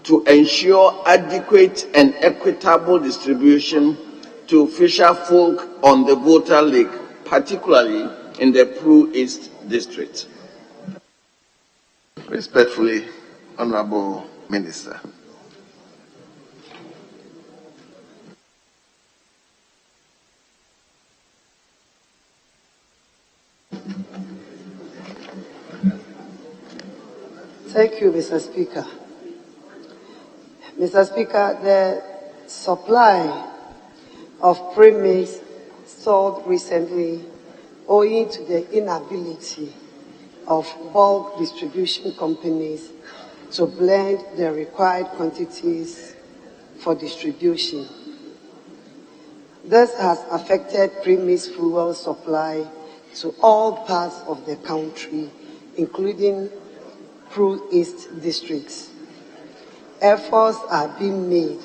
to ensure adequate and equitable distribution to fisher folk on the Volta Lake, particularly in the Pru East District. Respectfully, Honorable Minister. Thank you, Mr. Speaker. Mr. Speaker, the supply of Premix stalled recently owing to the inability of bulk distribution companies to blend the required quantities for distribution. This has affected Premix fuel supply to all parts of the country, including Pru East districts. Efforts are being made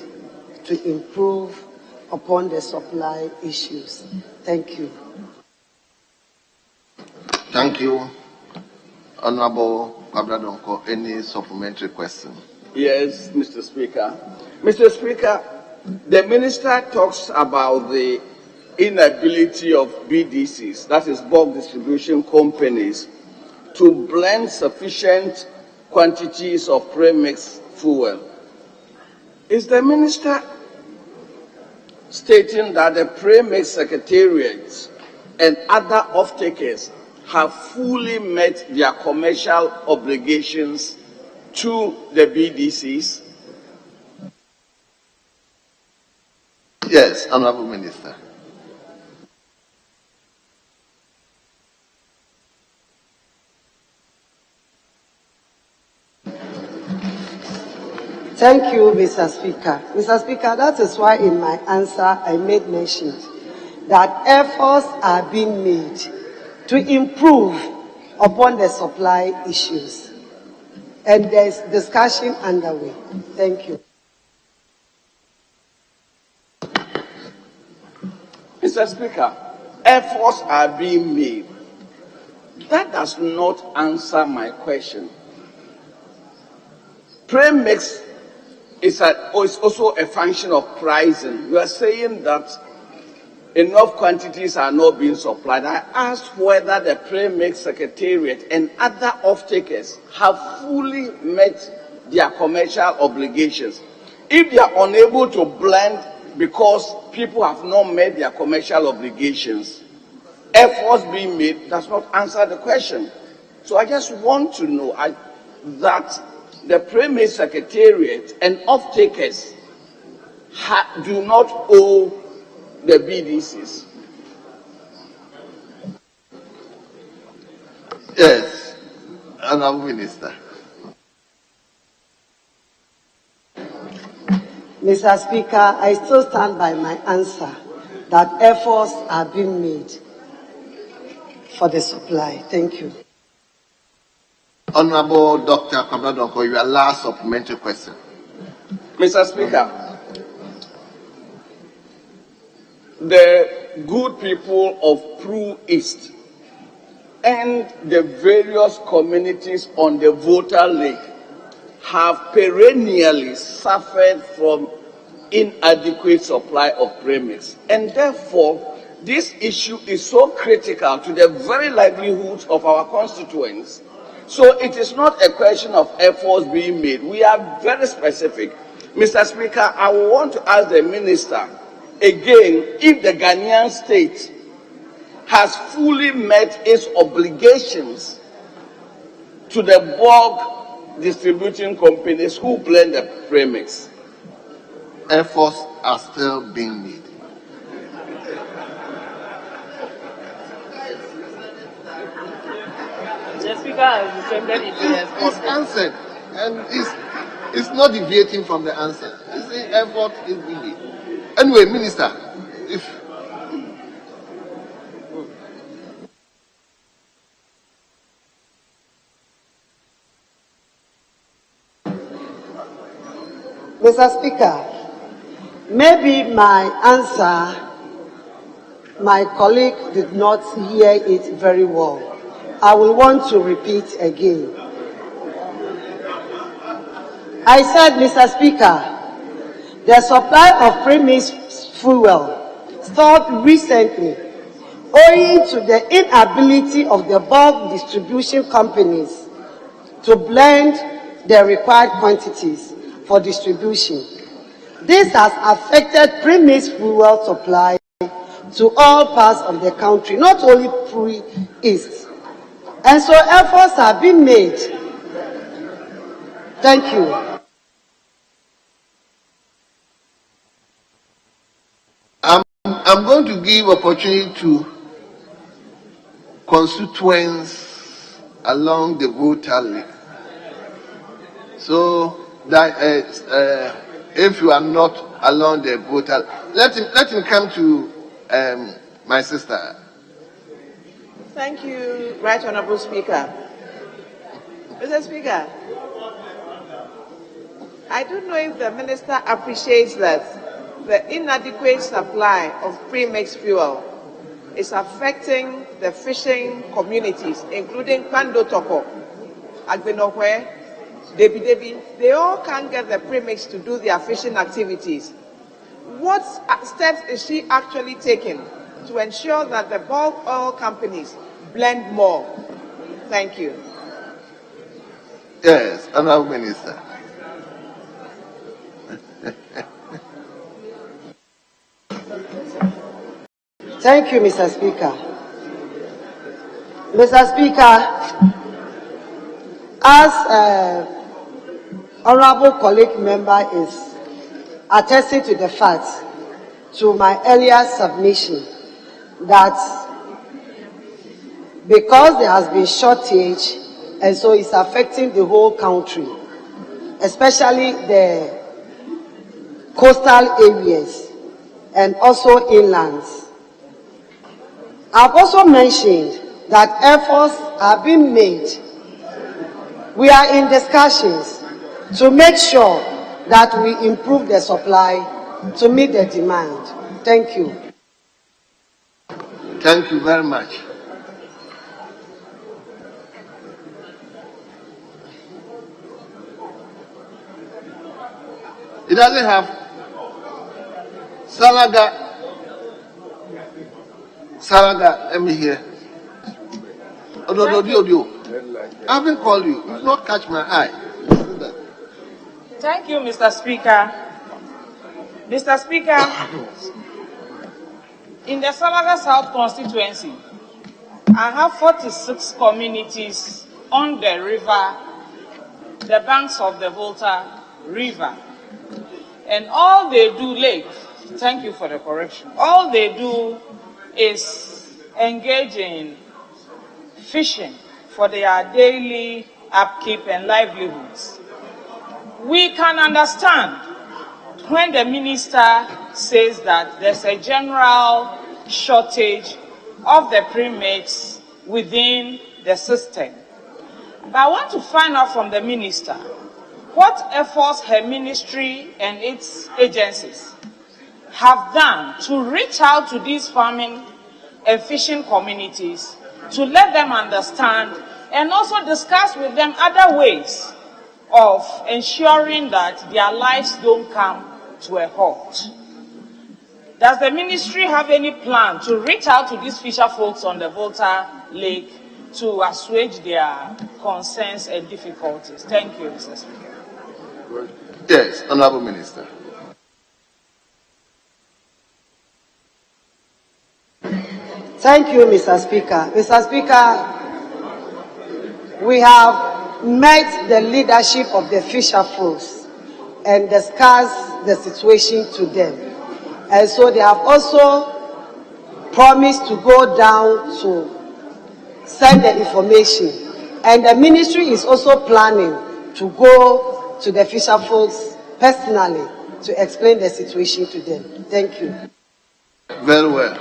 to improve upon the supply issues. Thank you. Thank you. Honorable Kwabra Donko, any supplementary question? Yes, Mr. Speaker. Mr. Speaker, the Minister talks about the inability of BDCs, that is bulk distribution companies, to blend sufficient quantities of Premix fuel. Is the Minister stating that the Premix secretariats and other off-takers have fully met their commercial obligations to the BDCs? Yes, Honorable Minister. Thank you, Mr. Speaker. Mr. Speaker, that is why in my answer I made mention that efforts are being made to improve upon the supply issues. And there is discussion underway. Thank you. Mr. Speaker, efforts are being made. That does not answer my question. Premix is also a function of pricing. You are saying that enough quantities are not being supplied. I asked whether the Premix Secretariat and other off-takers have fully met their commercial obligations. If they are unable to blend because people have not met their commercial obligations, efforts being made does not answer the question. So I just want to know that the Premix Secretariat and off-takers do not owe the BDCs. Yes, Honorable Minister. Mr. Speaker, I still stand by my answer that efforts are being made for the supply. Thank you. Honorable Dr. Kwabra Donko, your last supplementary question. Mr. Speaker, the good people of Pru East and the various communities on the Volta Lake have perennially suffered from inadequate supply of Premix. And therefore, this issue is so critical to the very livelihoods of our constituents. So it is not a question of efforts being made. We are very specific. Mr. Speaker, I want to ask the Minister again if the Ghanaian state has fully met its obligations to the bulk distributing companies who blend the Premix. Efforts are still being made. The Speaker has descended into response. It's answered, and it's not deviating from the answer. It's the effort is needed. Anyway, Minister, if Mr. Speaker, maybe my answer, my colleague did not hear it very well. I will want to repeat again. I said, Mr. Speaker, the supply of Premix fuel stopped recently owing to the inability of the bulk distribution companies to blend the required quantities for distribution. This has affected Premix fuel supply to all parts of the country, not only Pre-East. And so efforts have been made. Thank you. I'm going to give opportunity to constituents along the voter list. So that if you are not along the voter, let him come to my sister. Thank you, Right Honourable Speaker. Mr. Speaker, I don't know if the Minister appreciates that the inadequate supply of premix fuel is affecting the fishing communities, including Kwando Toko, Agbenokwe, Debi Debi. They all can't get the premix to do their fishing activities. What steps is she actually taking to ensure that the bulk oil companies blend more? Thank you. Yes, Honourable Minister. Thank you, Mr. Speaker. Mr. Speaker, as honourable colleague member is attesting to the fact, to my earlier submission, that because there has been shortage, and so it's affecting the whole country, especially the coastal areas and also inlands. I've also mentioned that efforts have been made. We are in discussions to make sure that we improve the supply to meet the demand. Thank you. Thank you very much. It doesn't have Salaga, let me hear. I haven't called you. You did not catch my eye. Thank you, Mr. Speaker. Mr. Speaker, in the Salaga South constituency, I have 46 communities on the river, the banks of the Volta River. And all they do, Lake, thank you for the correction, all they do is engage in fishing for their daily upkeep and livelihoods. We can understand when the minister says that there's a general shortage of the premix within the system. But I want to find out from the minister what efforts her ministry and its agencies have done to reach out to these farming and fishing communities to let them understand and also discuss with them other ways of ensuring that their lives don't come to a halt. Does the ministry have any plan to reach out to these fisher folks on the Volta Lake to assuage their concerns and difficulties? Thank you, Mr. Speaker. Yes, Honourable Minister. Thank you, Mr. Speaker. Mr. Speaker, we have met the leadership of the fisher folks and discussed the situation to them. And so they have also promised to go down to send the information And the ministry is also planning to go to the fisher folks personally to explain the situation to them. Thank you. Very well.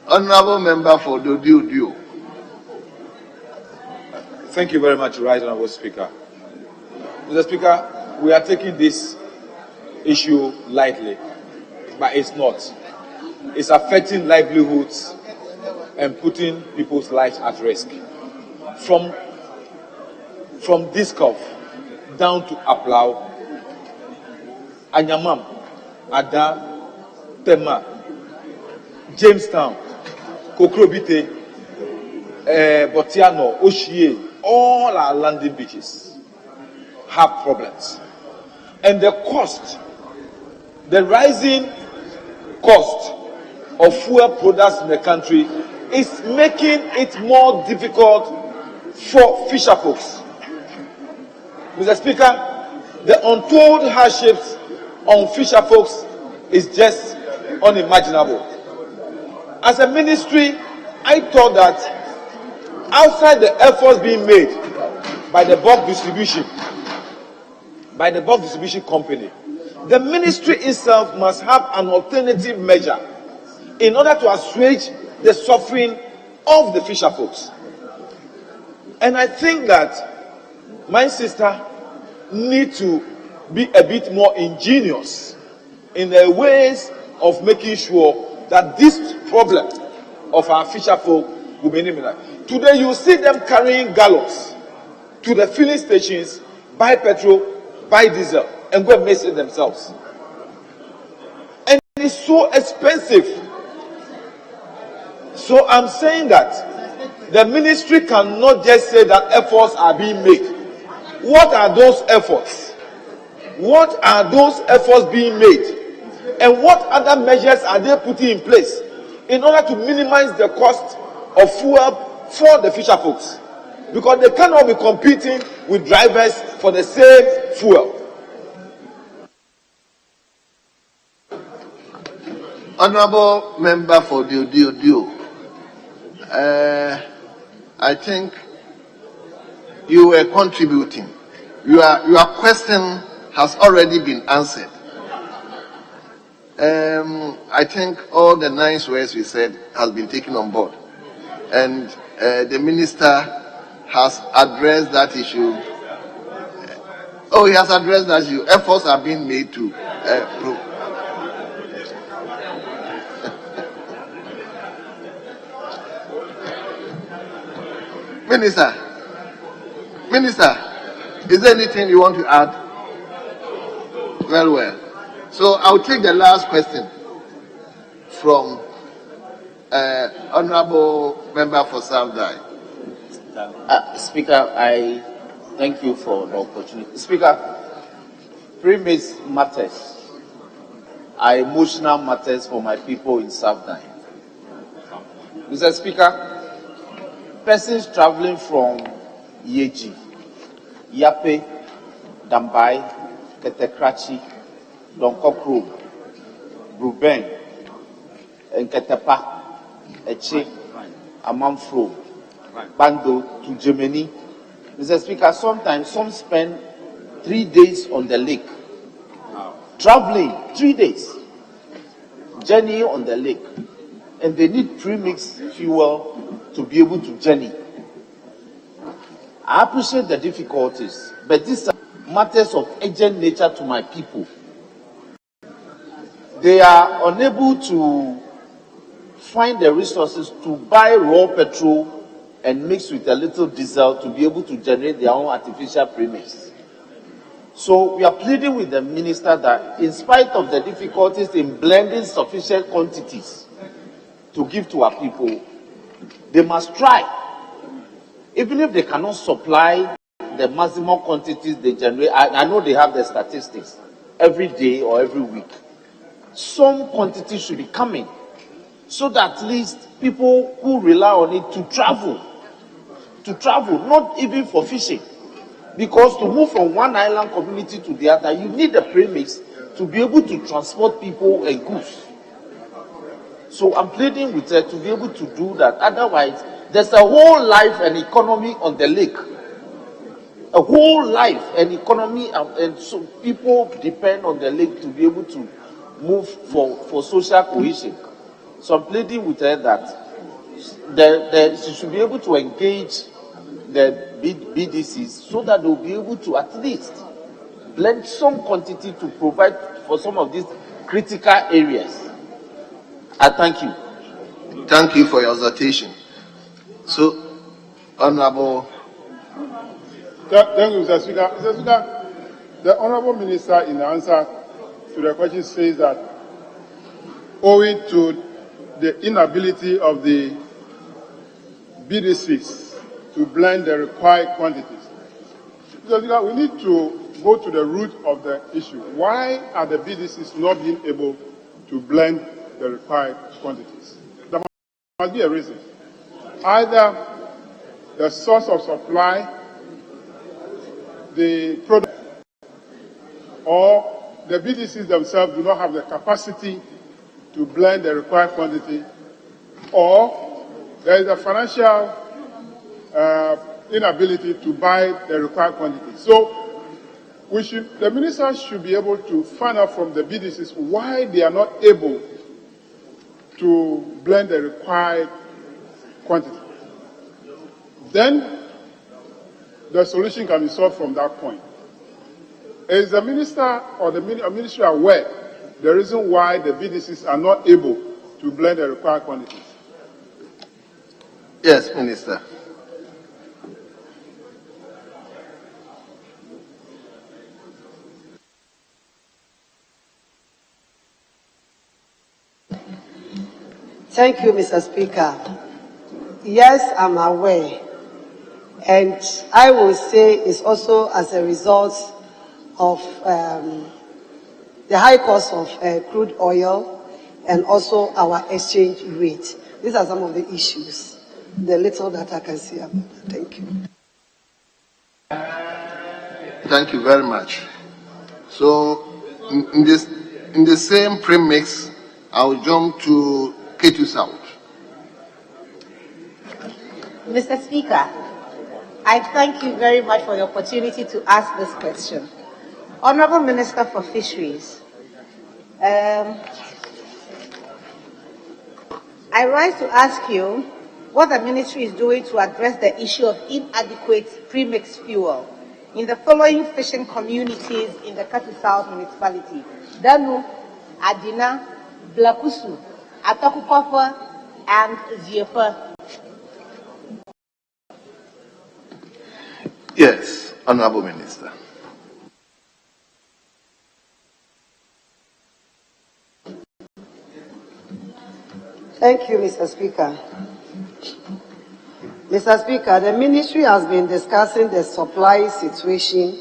Honorable Member for Dodiudio. Thank you very much, Right Honorable Speaker. Mr. Speaker, we are taking this issue lightly, but it's not. It's affecting livelihoods and putting people's lives at risk. From Diskov down to Aplau, Anyamam, Ada, Tema, Jamestown, Kokrobite, Botiano, Oshie, all our landing beaches have problems. And the cost, the rising cost of fuel products in the country is making it more difficult for fisher folks. Mr. Speaker, the untold hardships on fisher folks is just unimaginable. As a ministry, I thought that outside the efforts being made by the bulk distribution company, the ministry itself must have an alternative measure in order to assuage the suffering of the fisher folks. And I think that my sister needs to be a bit more ingenious in the ways of making sure that this problem of our fisher folk will be eliminated. Today you see them carrying gallops to the filling stations, buy petrol, buy diesel, and go and mix it themselves. And it's so expensive. So I'm saying that the ministry cannot just say that efforts are being made. What are those efforts? What are those efforts being made? And what other measures are they putting in place in order to minimize the cost of fuel for the fisher folks? Because they cannot be competing with drivers for the same fuel. Honorable Member for Dodiudio, I think you were contributing. Your question has already been answered. I think all the nice words we said has been taken on board, and the minister has addressed that issue. Oh, he has addressed that issue. Efforts are being made to Minister, is there anything you want to add? Very well. So I'll take the last question from Honorable Member for South Dye. Speaker, I thank you for the opportunity. Speaker, Premix matters are emotional matters for my people in South Dye. Mr. Speaker, persons traveling from Yeji, Yape, Dambai, Ketekrachi, Donkokro, Ruben, and Ketepa, Eche, Amamfro, Bando to Germany. Mr. Speaker, sometimes some spend 3 days on the lake. Traveling 3 days. Journey on the lake. And they need premix fuel to be able to journey. I appreciate the difficulties, but these are matters of urgent nature to my people. They are unable to find the resources to buy raw petrol and mix with a little diesel to be able to generate their own artificial premix. So we are pleading with the minister that in spite of the difficulties in blending sufficient quantities to give to our people, they must try. Even if they cannot supply the maximum quantities they generate, I know they have the statistics every day or every week. Some quantities should be coming so that at least people who rely on it to travel, not even for fishing. Because to move from one island community to the other, you need the premix to be able to transport people and goods. So I'm pleading with her to be able to do that. Otherwise, there's a whole life and economy on the lake. A whole life and economy, and so people depend on the lake to be able to move for social cohesion. So I'm pleading with her that she should be able to engage the BDCs so that they'll be able to at least blend some quantity to provide for some of these critical areas. I thank you. Thank you for your exhortation. So, Honorable. Thank you, Mr. Speaker. Mr. Speaker, the Honorable Minister, in answer to the question, says that owing to the inability of the BDCs to blend the required quantities, Mr. Speaker, we need to go to the root of the issue. Why are the BDCs not being able to blend the required quantities? There must be a reason. Either the source of supply, the product, or the BDCs themselves do not have the capacity to blend the required quantity, or there is a financial inability to buy the required quantity. So the minister should be able to find out from the BDCs why they are not able to blend the required quantity. Then the solution can be solved from that point. Is the minister or the ministry aware the reason why the BDCs are not able to blend the required quantities? Yes, Minister. Thank you, Mr. Speaker. Yes, I'm aware. And I will say it's also as a result of the high cost of crude oil and also our exchange rate. These are some of the issues, the little that I can see about that. Thank you. Thank you very much. So, in the same premix, I'll jump to Ketu South. Mr. Speaker, I thank you very much for the opportunity to ask this question. Honorable Minister for Fisheries, I rise to ask you what the ministry is doing to address the issue of inadequate premix fuel in the following fishing communities in the Cathedral South municipality: Danu, Madina, Blakusu, Atakupafa, and Ziepa. Yes, Honorable Minister. Thank you, Mr. Speaker. Mr. Speaker, the ministry has been discussing the supply situation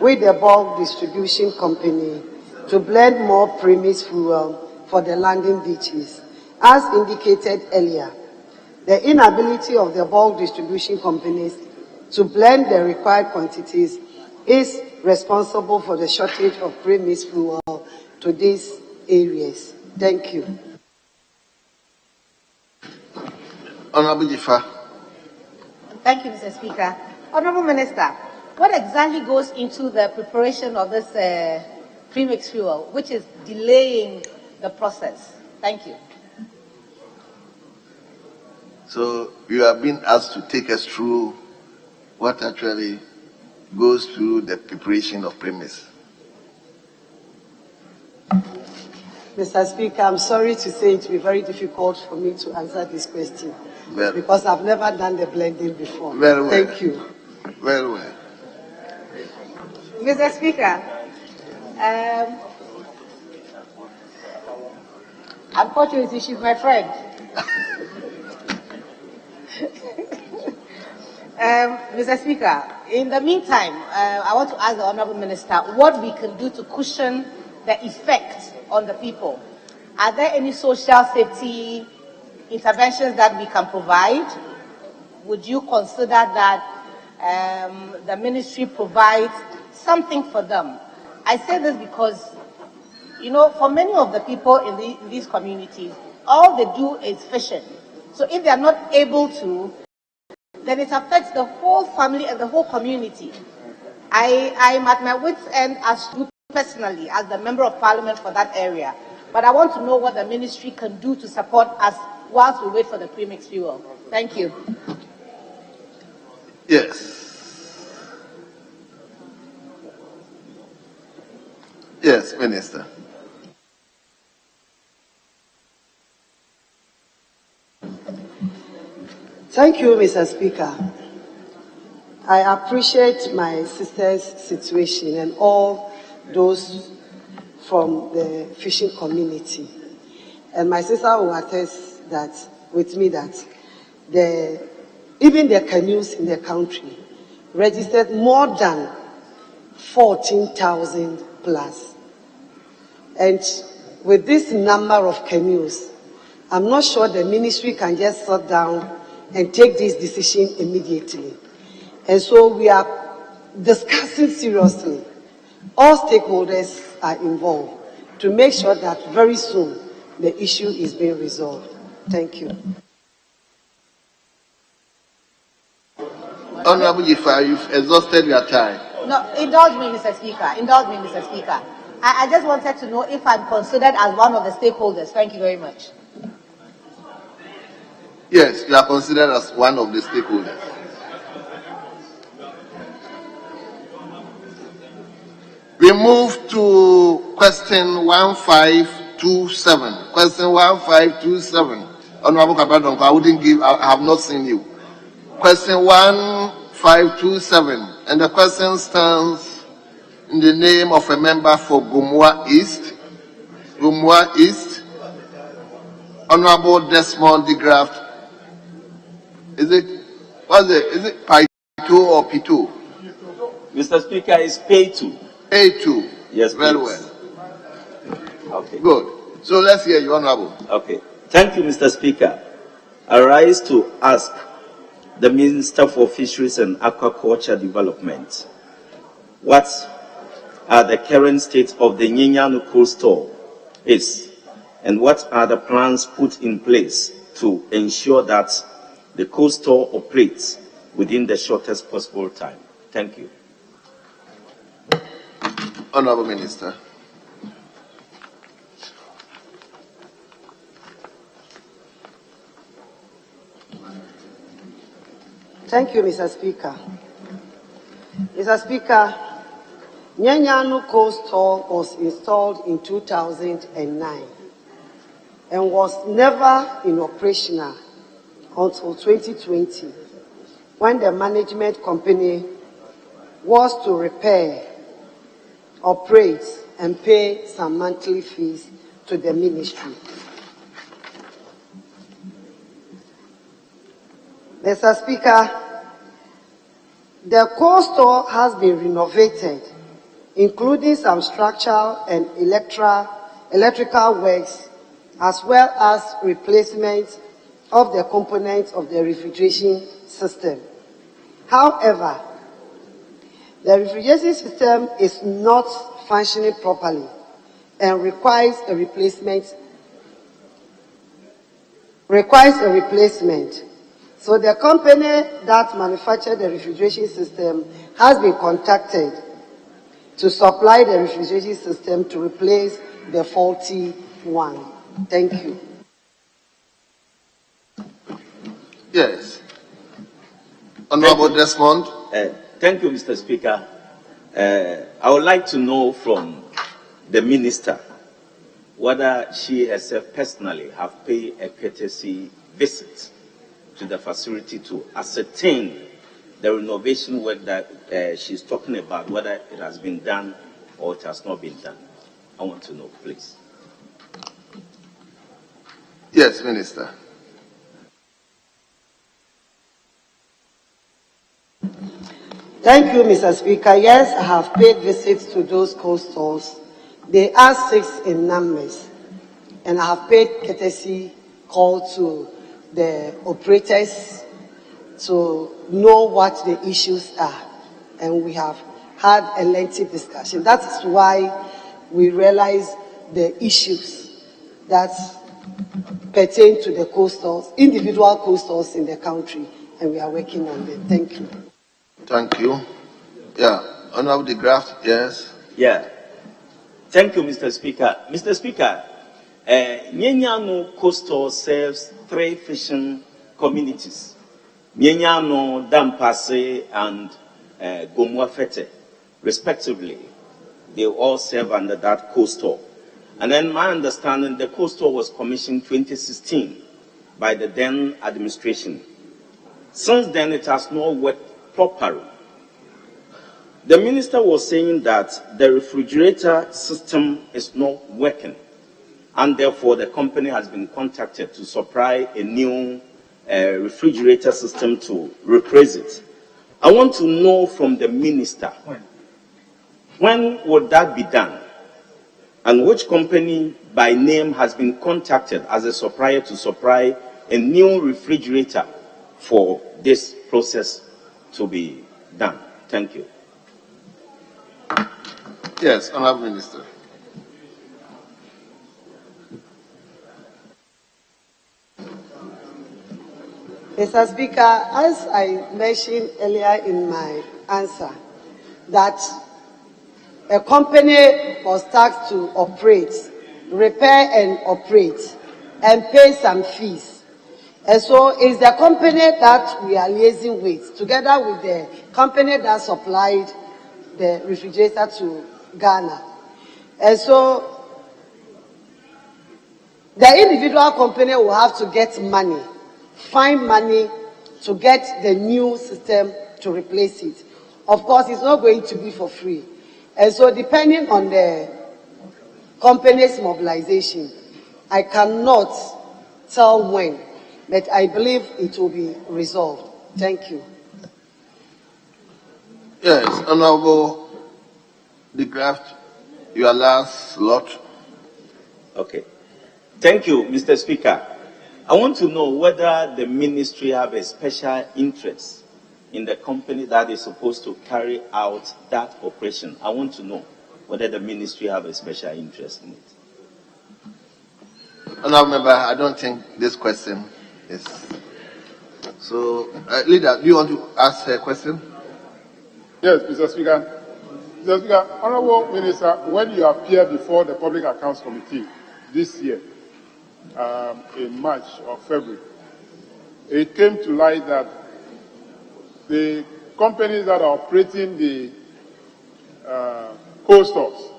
with the bulk distribution company to blend more premix fuel for the landing beaches. As indicated earlier, the inability of the bulk distribution companies to blend the required quantities is responsible for the shortage of premix fuel to these areas. Thank you. Honorable Jifa. Thank you, Mr. Speaker. Honorable Minister, what exactly goes into the preparation of this premix fuel, which is delaying the process? Thank you. So you have been asked to take us through what actually goes through the preparation of premix. Mr. Speaker, I'm sorry to say it will be very difficult for me to answer this question because I've never done the blending before. Very well. Thank you. Very well. Mr. Speaker, unfortunately, she's my friend. Mr. Speaker, in the meantime, I want to ask the Honourable Minister what we can do to cushion the effect on the people. Are there any social safety interventions that we can provide? Would you consider that the ministry provides something for them? I say this because, you know, for many of the people in these communities, all they do is fishing. So if they are not able to, then it affects the whole family and the whole community. I'm at my wit's end as you personally, as the member of parliament for that area. But I want to know what the ministry can do to support us whilst we wait for the premix fuel. Thank you. Yes. Yes, Minister. Thank you, Mr. Speaker. I appreciate my sister's situation and all those from the fishing community. And my sister will attest that with me that even the canoes in the country registered more than 14,000 plus. And with this number of canoes, I'm not sure the ministry can just sit down and take this decision immediately. And so we are discussing seriously. All stakeholders are involved to make sure that very soon the issue is being resolved. Thank you. Honorable Jifa, you've exhausted your time. No, indulge me, Mr. Speaker. Indulge me, Mr. Speaker. I just wanted to know if I'm considered as one of the stakeholders. Thank you very much. Yes, you are considered as one of the stakeholders. We move to question 1527. Question 1527. Honorable Kabadonko, I have not seen you. Question 1527. And the question stands in the name of a member for Gumua East. Gumua East. Honorable Desmond de Graft. Is it P2 or P2? Mr. Speaker, it's P2. A2. Yes, very please. well. Okay. Good. So let's hear you, Honorable. Okay. Thank you, Mr. Speaker. I rise to ask the Minister for Fisheries and Aquaculture Development, what are the current state of the Nyinyanu coastal is, and what are the plans put in place to ensure that the coastal operates within the shortest possible time? Thank you. Honorable Minister. Thank you, Mr. Speaker. Mr. Speaker, Nyanyanu Coastal was installed in 2009 and was never in operational until 2020, when the management company was to repair, operate, and pay some monthly fees to the ministry. Mr. Speaker, the coastal has been renovated, including some structural and electrical works, as well as replacement of the components of the refrigeration system. However, the refrigeration system is not functioning properly and requires a replacement. So the company that manufactured the refrigeration system has been contacted to supply the refrigeration system to replace the faulty one. Thank you. Yes. Honorable Desmond. Thank you, Mr. Speaker. I would like to know from the minister whether she herself personally have paid a courtesy visit to the facility to ascertain the renovation work that she's talking about, whether it has been done or it has not been done. I want to know, please. Yes, Minister. Thank you, Mr. Speaker. Yes, I have paid visits to those coastals. They are 6 in numbers. And I have paid courtesy call to the operators to know what the issues are. And we have had a lengthy discussion. That is why we realize the issues that pertain to the coastals, individual coastals in the country, and we are working on them. Thank you. Thank you. Yeah, Honorable de Graaf, yes. Yeah. Thank you, Mr. Speaker. Mr. Speaker, Nyenyano Coastal serves 3 fishing communities. Nyenyano, Dampase, and Gomwafete, respectively. They all serve under that coastal. And then my understanding, the coastal was commissioned 2016 by the then administration. Since then, it has not worked properly. The minister was saying that the refrigerator system is not working, and therefore the company has been contacted to supply a new refrigerator system to replace it. I want to know from the minister, when would that be done? And which company by name has been contacted as a supplier to supply a new refrigerator for this process to be done? Thank you. Yes, Honorable Minister. Mr. Speaker, as I mentioned earlier in my answer, that a company was tasked to operate, repair and operate, and pay some fees. And so it's the company that we are liaising with, together with the company that supplied the refrigerator to Ghana. And so the individual company will have to get money, find money to get the new system to replace it. Of course, it's not going to be for free. And so depending on the company's mobilization, I cannot tell when, but I believe it will be resolved. Thank you. Yes, Honorable de Graaf, your last lot. Okay. Thank you, Mr. Speaker. I want to know whether the ministry have a special interest in the company that is supposed to carry out that operation. I want to know whether the ministry have a special interest in it. Honorable Member, I don't think this question is. So, Leader, do you want to ask a question? Yes, Mr. Speaker. Mr. Speaker, Honorable Minister, when you appeared before the Public Accounts Committee this year, in March or February, it came to light that the companies that are operating the coal stores,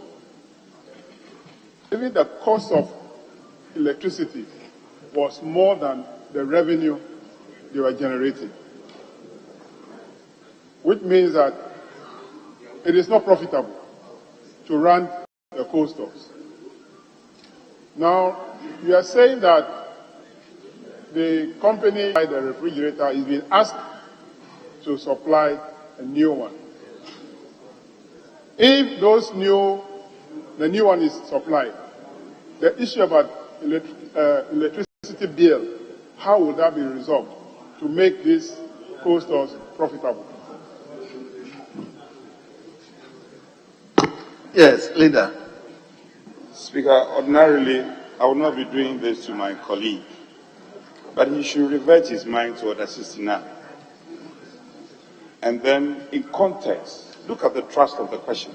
even the cost of electricity was more than the revenue they were generating, which means that it is not profitable to run the coal stores. Now, you are saying that the company, the refrigerator, is being asked to supply a new one. If the new one is supplied, the issue about electricity bill, how will that be resolved to make these coal stores profitable? Yes, Leader. Speaker, ordinarily, I would not be doing this to my colleague, but he should revert his mind to Order 69. And then, in context, look at the thrust of the question.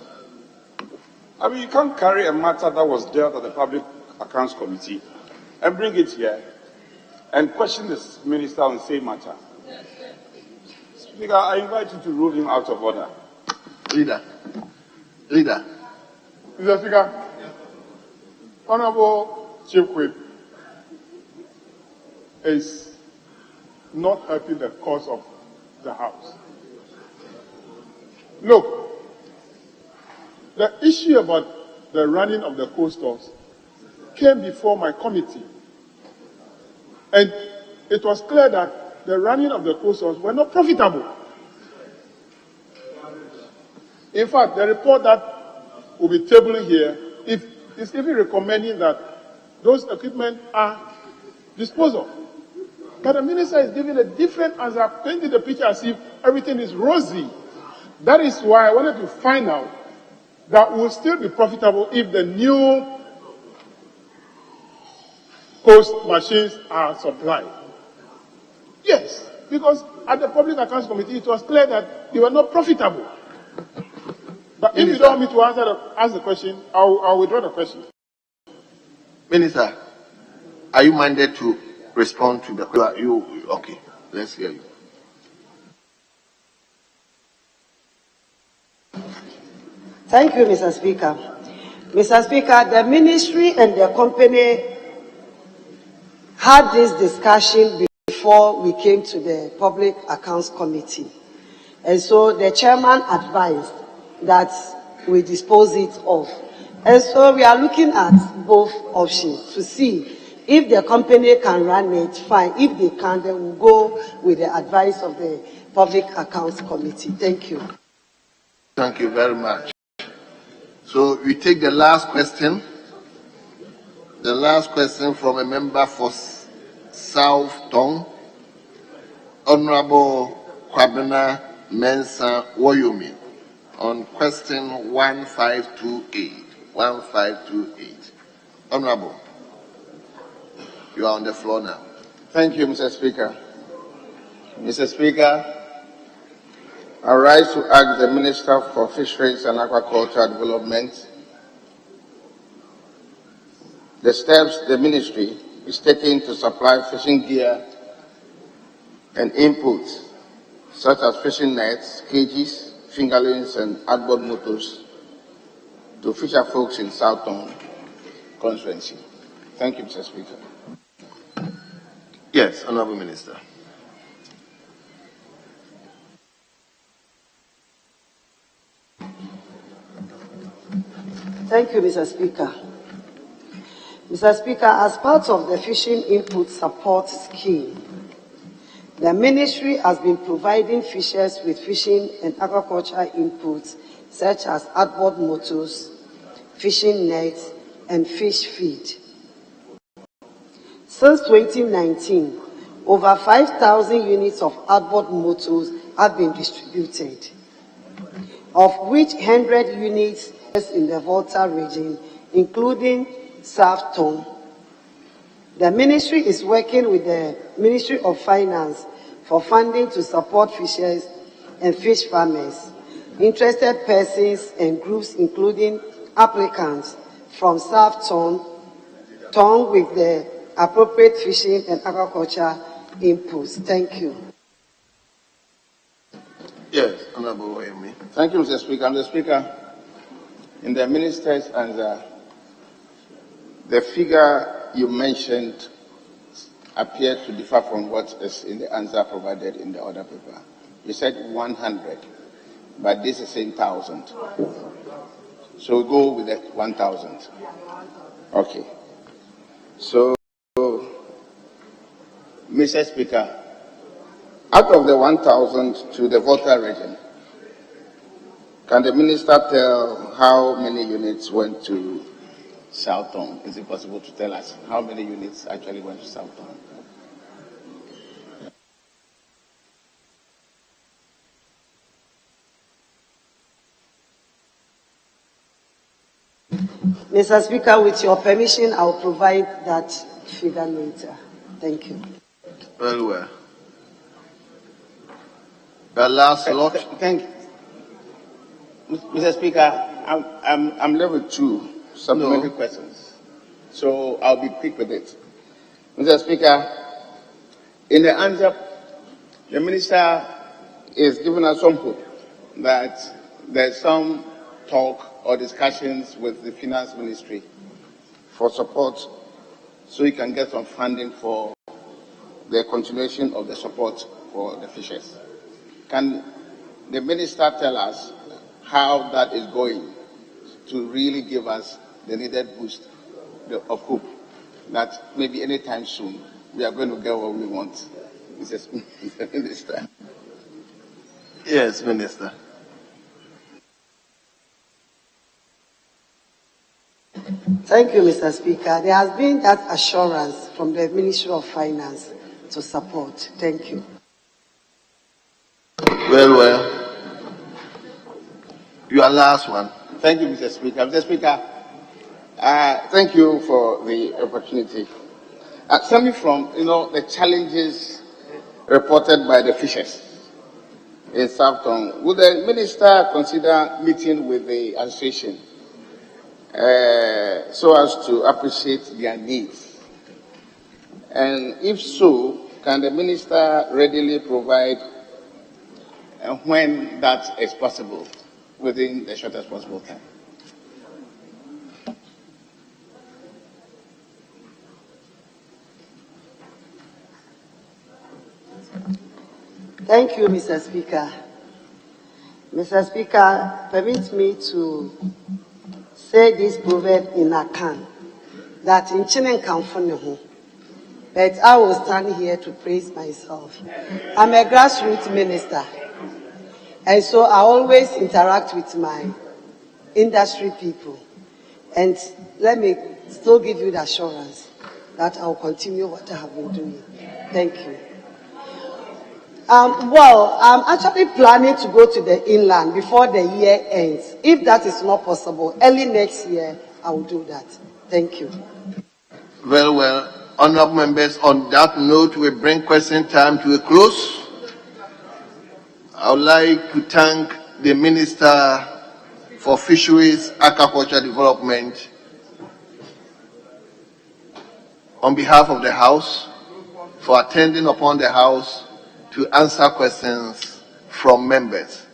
I mean, you can't carry a matter that was dealt at the Public Accounts Committee and bring it here and question the minister on the same matter. Speaker, I invite you to rule him out of order. Leader. Mr. Speaker, Honorable Chief Whip is not helping the cause of the House. Look, the issue about the running of the coal stores came before my committee, and it was clear that the running of the coal stores were not profitable. In fact, the report that will be tabling here is even recommending that those equipment are disposed of. But the minister is giving a different answer, painting the picture as if everything is rosy. That is why I wanted to find out that will still be profitable if the new post machines are supplied? Yes, because at the Public Accounts Committee, it was clear that they were not profitable. But if you don't want me to ask the question, I'll withdraw the question. Minister, are you minded to respond to the question? Okay, let's hear you. Thank you, Mr. Speaker. Mr. Speaker, the ministry and the company had this discussion before we came to the Public Accounts Committee. And so the chairman advised that we dispose it off. And so we are looking at both options to see if the company can run it, fine. If they can't, then we'll go with the advice of the Public Accounts Committee. Thank you. Thank you very much. So we take the last question. The last question from a member for South Tong, Honorable Kwabena Mensah Woyomi, on question 1528. 1528. Honorable, you are on the floor now. Thank you, Mr. Speaker. Mr. Speaker, I rise to ask the Minister for Fisheries and Aquaculture Development the steps the ministry is taking to supply fishing gear and inputs such as fishing nets, cages, fingerlings, and outboard motors to fisher folks in South Tong constituency. Thank you, Mr. Speaker. Yes, Honorable Minister. Thank you, Mr. Speaker. Mr. Speaker, as part of the Fishing Input Support Scheme, the ministry has been providing fishers with fishing and aquaculture inputs such as outboard motors, fishing nets, and fish feed. Since 2019, over 5,000 units of outboard motors have been distributed, of which 100 units in the Volta region, including South Tong. The ministry is working with the Ministry of Finance for funding to support fishers and fish farmers, interested persons and groups, including applicants from South Tong with the appropriate fishing and aquaculture inputs. Thank you. Yes, Honorable Woyomi. Thank you, Mr. Speaker. Mr. Speaker, in the minister's answer, the figure you mentioned appeared to differ from what is in the answer provided in the other paper. You said 100, but this is saying 1,000. So we'll go with the 1,000. Okay. So, Mr. Speaker, out of the 1,000 to the Volta region, can the minister tell how many units went to South Tong? Is it possible to tell us how many units actually went to South Tong? Mr. Speaker, with your permission, I will provide that figure later. Thank you. Very well. The last lot. Thank you. Mr. Speaker, I'm left with two supplementary questions, so I'll be quick with it. Mr. Speaker, in the answer, the minister is giving us some hope that there's some talk or discussions with the finance ministry for support so you can get some funding for the continuation of the support for the fishers. Can the minister tell us how that is going to really give us the needed boost of hope that maybe anytime soon we are going to get what we want, Mr. Minister? Yes, Minister. Thank you, Mr. Speaker. There has been that assurance from the Ministry of Finance to support. Thank you. Very well. Your last one. Thank you, Mr. Speaker. Mr. Speaker, thank you for the opportunity. stemming from, the challenges reported by the fishers in Southton, would the minister consider meeting with the association so as to appreciate their needs? And if so, can the minister readily provide when that is possible within the shortest possible time? Thank you, Mr. Speaker. Mr. Speaker, permit me to say this proverb in Akan, that in Chinen Kamfonehu, but I will stand here to praise myself. I'm a grassroots minister, and so I always interact with my industry people. And let me still give you the assurance that I will continue what I have been doing. Thank you. I'm actually planning to go to the inland before the year ends. If that is not possible, early next year, I will do that. Thank you. Very well. Honorable members, on that note, we bring question time to a close. I would like to thank the Minister for Fisheries, Aquaculture Development on behalf of the House for attending upon the House to answer questions from members.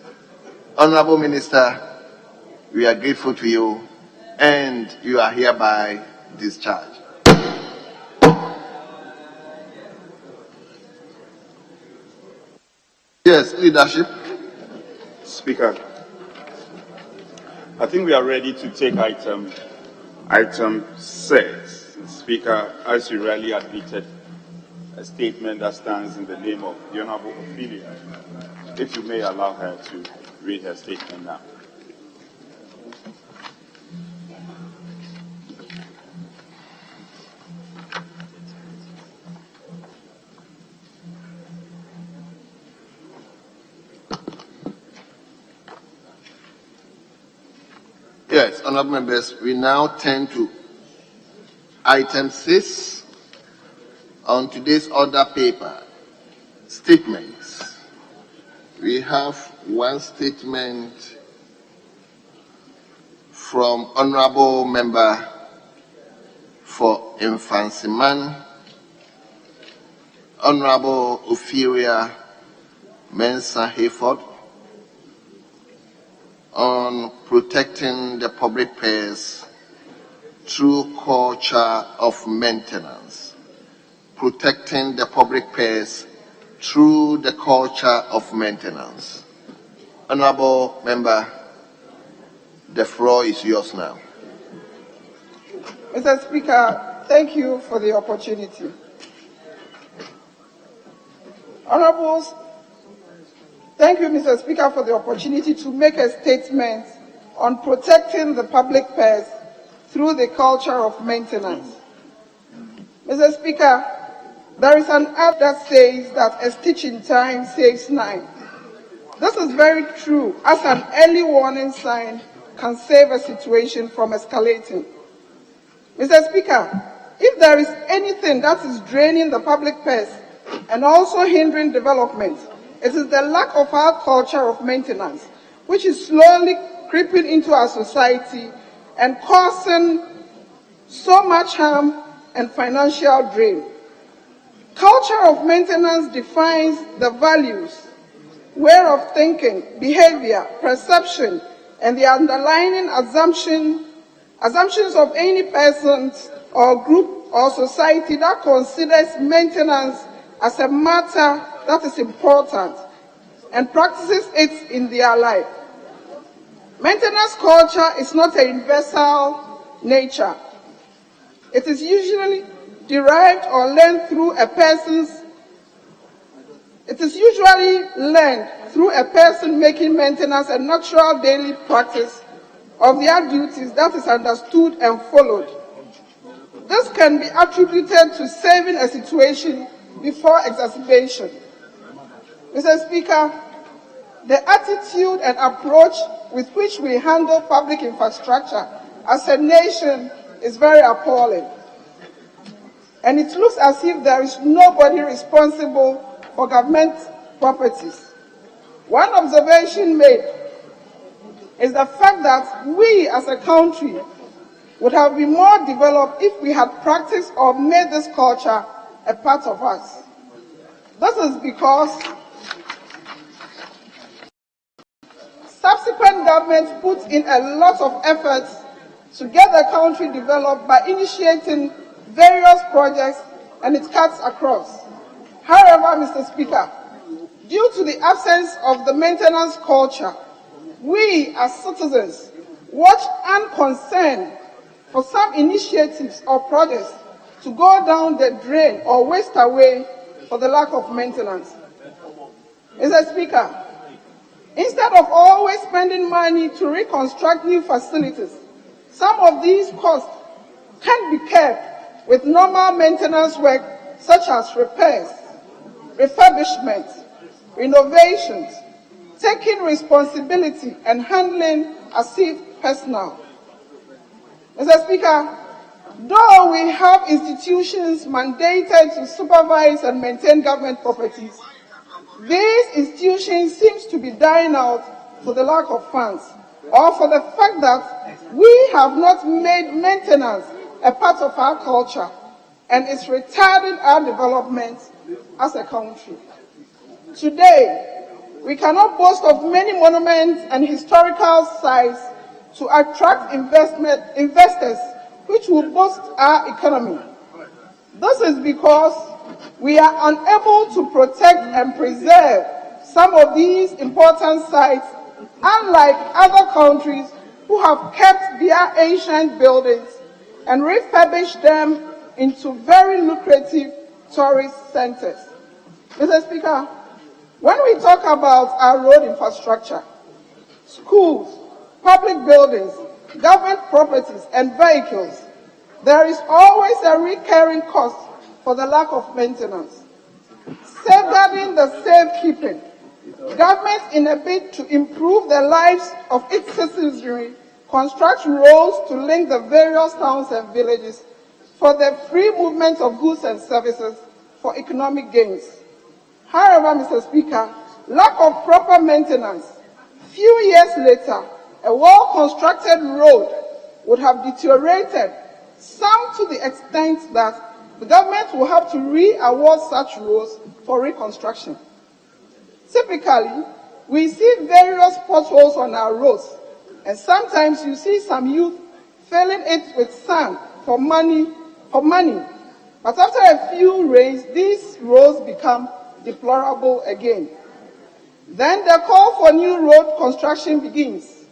Honorable Minister, we are grateful to you and you are hereby discharged. Yes, leadership. Speaker, I think we are ready to take item 6. Speaker, as you rightly admitted, a statement that stands in the name of the Honorable Ophelia. If you may allow her to read her statement now. Yes, honorable members, we now turn to item 6 on today's order paper, statements. We have one statement from Honorable Member for Infancy-Man, Honorable Ophelia Mensah-Hayford, on protecting the public purse through culture of maintenance. Protecting the public purse through the culture of maintenance. Honorable Member, the floor is yours now. Mr. Speaker, thank you for the opportunity. Honorables, thank you, Mr. Speaker, for the opportunity to make a statement on protecting the public purse through the culture of maintenance. Mr. Speaker, there is an app that says that a stitch in time saves 9. This is very true, as an early warning sign can save a situation from escalating. Mr. Speaker, if there is anything that is draining the public purse and also hindering development, it is the lack of our culture of maintenance, which is slowly creeping into our society and causing so much harm and financial drain. Culture of maintenance defines the values, way of thinking, behavior, perception, and the underlying assumptions of any person or group or society that considers maintenance as a matter that is important and practices it in their life. Maintenance culture is not a universal nature. It is usually derived or learned through a person's making maintenance a natural daily practice of their duties that is understood and followed. This can be attributed to saving a situation before exacerbation. Mr. Speaker, the attitude and approach with which we handle public infrastructure as a nation is very appalling. and it looks as if there is nobody responsible for government properties. One observation made is the fact that we as a country would have been more developed if we had practiced or made this culture a part of us. This is because subsequent governments put in a lot of efforts to get the country developed by initiating various projects, and it cuts across. However, Mr. Speaker, due to the absence of the maintenance culture, we as citizens watch unconcerned for some initiatives or projects to go down the drain or waste away for the lack of maintenance. Mr. Speaker, instead of always spending money to reconstruct new facilities, some of these costs can be kept with normal maintenance work such as repairs, refurbishment, renovations, taking responsibility and handling as if personal. Mr. Speaker, though we have institutions mandated to supervise and maintain government properties, these institutions seem to be dying out for the lack of funds or for the fact that we have not made maintenance a part of our culture and is retarding our development as a country. Today, we cannot boast of many monuments and historical sites to attract investors which will boost our economy. This is because we are unable to protect and preserve some of these important sites, unlike other countries who have kept their ancient buildings and refurbished them into very lucrative tourist centers. Mr. Speaker, when we talk about our road infrastructure, schools, public buildings, government properties, and vehicles, there is always a recurring cost for the lack of maintenance. Safeguarding the safekeeping, government, in a bid to improve the lives of its citizenry, construct roads to link the various towns and villages for the free movement of goods and services for economic gains. However, Mr. Speaker, lack of proper maintenance, few years later, a well-constructed road would have deteriorated, some to the extent that the government will have to re-award such roads for reconstruction. Typically, we see various potholes on our roads, and sometimes you see some youth filling it with sand for money. But after a few rains, these roads become deplorable again. Then the call for new road construction begins.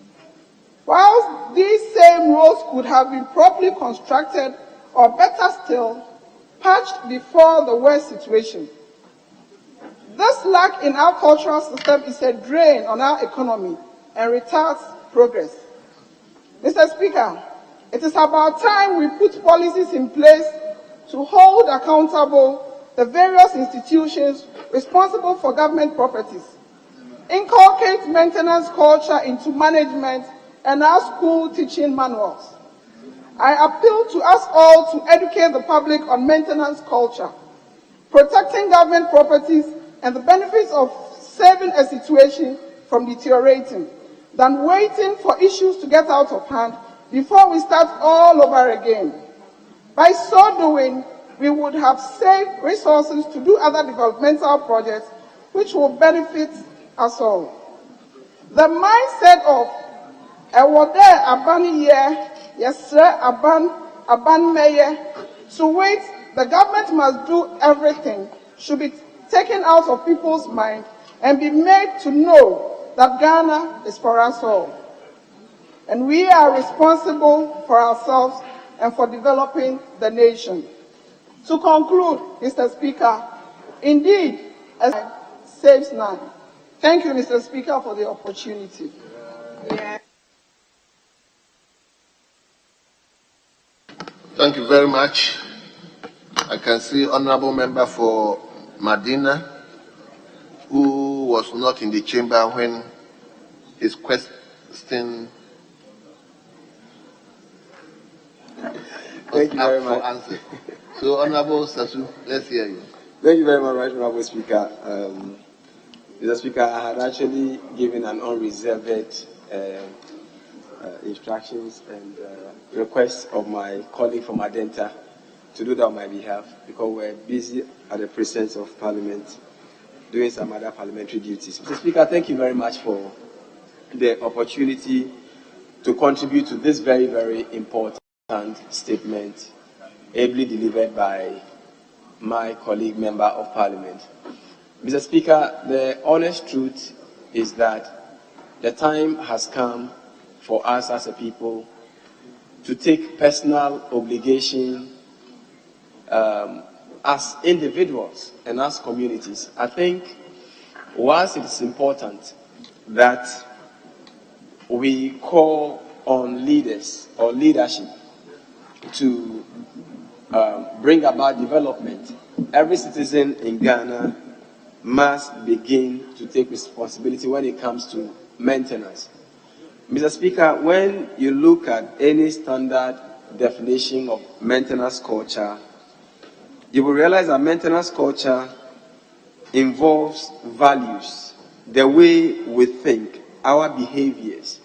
Whilst these same roads could have been properly constructed, or better still, patched before the worst situation. This lack in our cultural system is a drain on our economy and retards progress. Mr. Speaker, it is about time we put policies in place to hold accountable the various institutions responsible for government properties, inculcate maintenance culture into management and our school teaching manuals. I appeal to us all to educate the public on maintenance culture, protecting government properties and the benefits of saving a situation from deteriorating, than waiting for issues to get out of hand before we start all over again. By so doing, we would have saved resources to do other developmental projects which will benefit us all. The mindset of "Ewode aban ye, yesre aban meye," to wait, the government must do everything, should be taken out of people's mind and be made to know that Ghana is for us all. And we are responsible for ourselves and for developing the nation. To conclude, Mr. Speaker, indeed, as saves none. Thank you, Mr. Speaker, for the opportunity. Thank you very much. I can see Honorable Member for Madina, who was not in the chamber when his question Thank you very much. answered. So, Honorable Sasu, let's hear you. Thank you very much, Right Honorable Speaker. Mr. Speaker, I had actually given an unreserved instructions and requests of my colleague from Madina to do that on my behalf because we're busy at the presence of Parliament doing some other parliamentary duties. Mr. Speaker, thank you very much for the opportunity to contribute to this very, very important statement ably delivered by my colleague member of Parliament. Mr. Speaker, the honest truth is that the time has come for us as a people to take personal obligation as individuals and as communities. I think whilst it is important that we call on leaders or leadership to bring about development, every citizen in Ghana must begin to take responsibility when it comes to maintenance. Mr. Speaker, when you look at any standard definition of maintenance culture, you will realize that maintenance culture involves values, the way we think, our behaviors,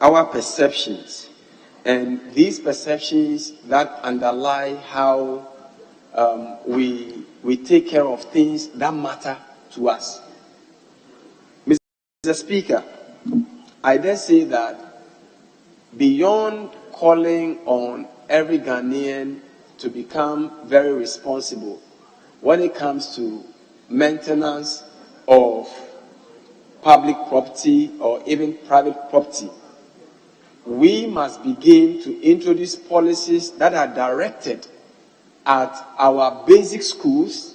our perceptions, and these perceptions that underlie how we take care of things that matter to us. Mr. Speaker, I dare say that beyond calling on every Ghanaian to become very responsible when it comes to maintenance of public property or even private property, we must begin to introduce policies that are directed at our basic schools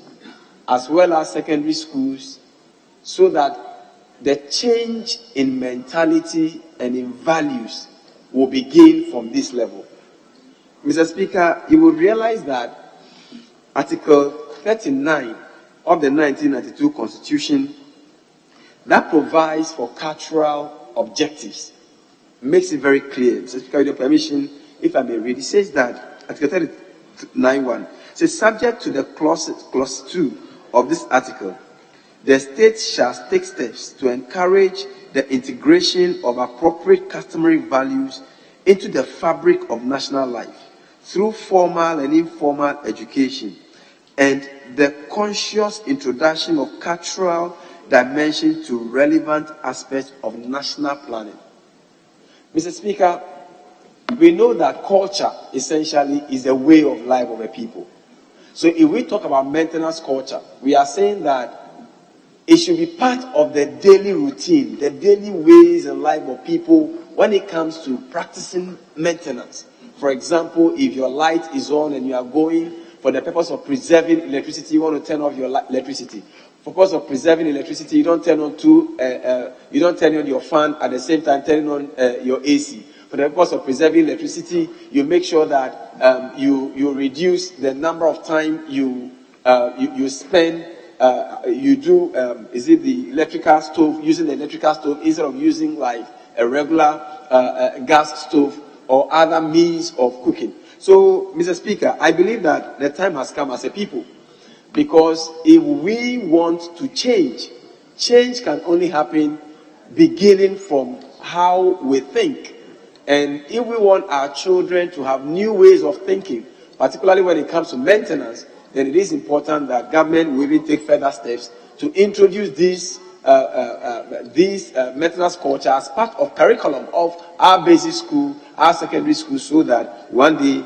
as well as secondary schools so that the change in mentality and in values will begin from this level. Mr. Speaker, you will realize that Article 39 of the 1992 Constitution that provides for cultural objectives makes it very clear. Mr. Speaker, with your permission, if I may read, it says that Article 39(1) says, subject to the clause 2 of this article, the state shall take steps to encourage the integration of appropriate customary values into the fabric of national life through formal and informal education and the conscious introduction of cultural dimension to relevant aspects of national planning. Mr. Speaker, we know that culture essentially is a way of life of a people. So if we talk about maintenance culture, we are saying that it should be part of the daily routine, the daily ways and life of people when it comes to practicing maintenance. For example, if your light is on and you are going for the purpose of preserving electricity, you want to turn off your electricity. For the purpose of preserving electricity, you don't turn on your fan at the same time turning on your AC. For the purpose of preserving electricity, you make sure that you reduce the number of time you spend. Is it the electrical stove, using the electrical stove instead of using like a regular gas stove or other means of cooking. So, Mr. Speaker, I believe that the time has come as a people, because if we want to change, change can only happen beginning from how we think. And if we want our children to have new ways of thinking, particularly when it comes to maintenance, then it is important that government will even take further steps to introduce these maintenance culture as part of curriculum of our basic school, our secondary school, so that one day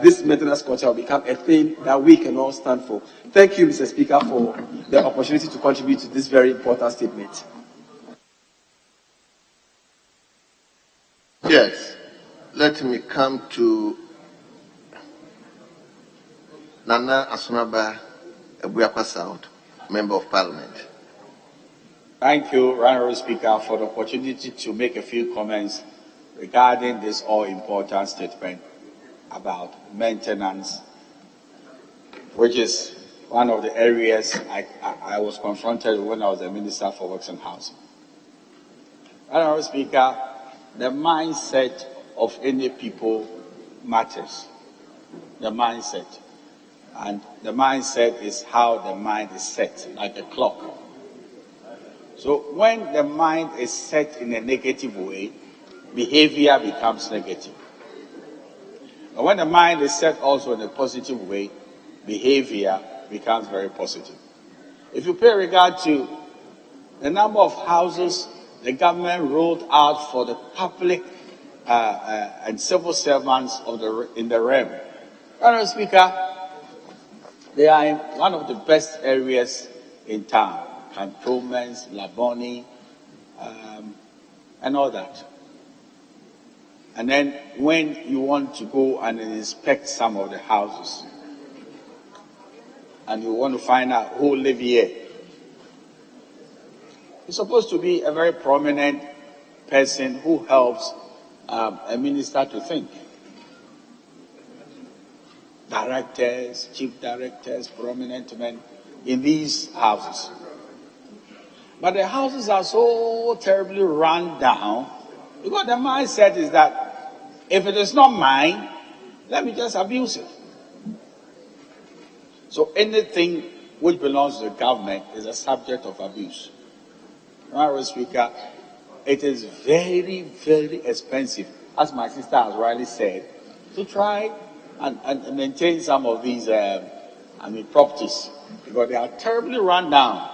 this maintenance culture will become a thing that we can all stand for. Thank you, Mr. Speaker, for the opportunity to contribute to this very important statement. Yes, let me come to Nana Asunaba Ebuakwa South, Member of Parliament. Thank you, Honourable Speaker, for the opportunity to make a few comments regarding this all-important statement about maintenance, which is one of the areas I was confronted when I was the Minister for Works and Housing. Honourable Speaker, the mindset of any people matters. The mindset. And the mindset is how the mind is set, like a clock. So when the mind is set in a negative way, behavior becomes negative. But when the mind is set also in a positive way, behavior becomes very positive. If you pay regard to the number of houses the government rolled out for the public and civil servants in the realm, Honourable Speaker, they are in one of the best areas in town, cantonments, Laboni, and all that. And then when you want to go and inspect some of the houses, and you want to find out who live here, it's supposed to be a very prominent person who helps a minister to think. Directors, chief directors, prominent men in these houses. But the houses are so terribly run down because the mindset is that if it is not mine, let me just abuse it. So anything which belongs to the government is a subject of abuse. Honourable Speaker, it is very, very expensive, as my sister has rightly said, to try and maintain some of these properties because they are terribly run down.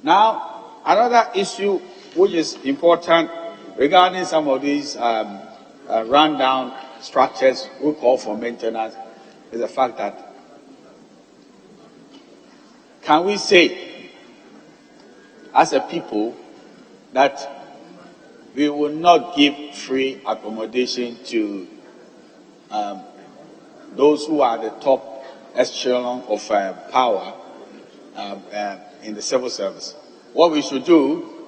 Now, another issue which is important regarding some of these run-down structures we call for maintenance is the fact that can we say as a people that we will not give free accommodation to those who are the top echelon of power in the civil service? What we should do,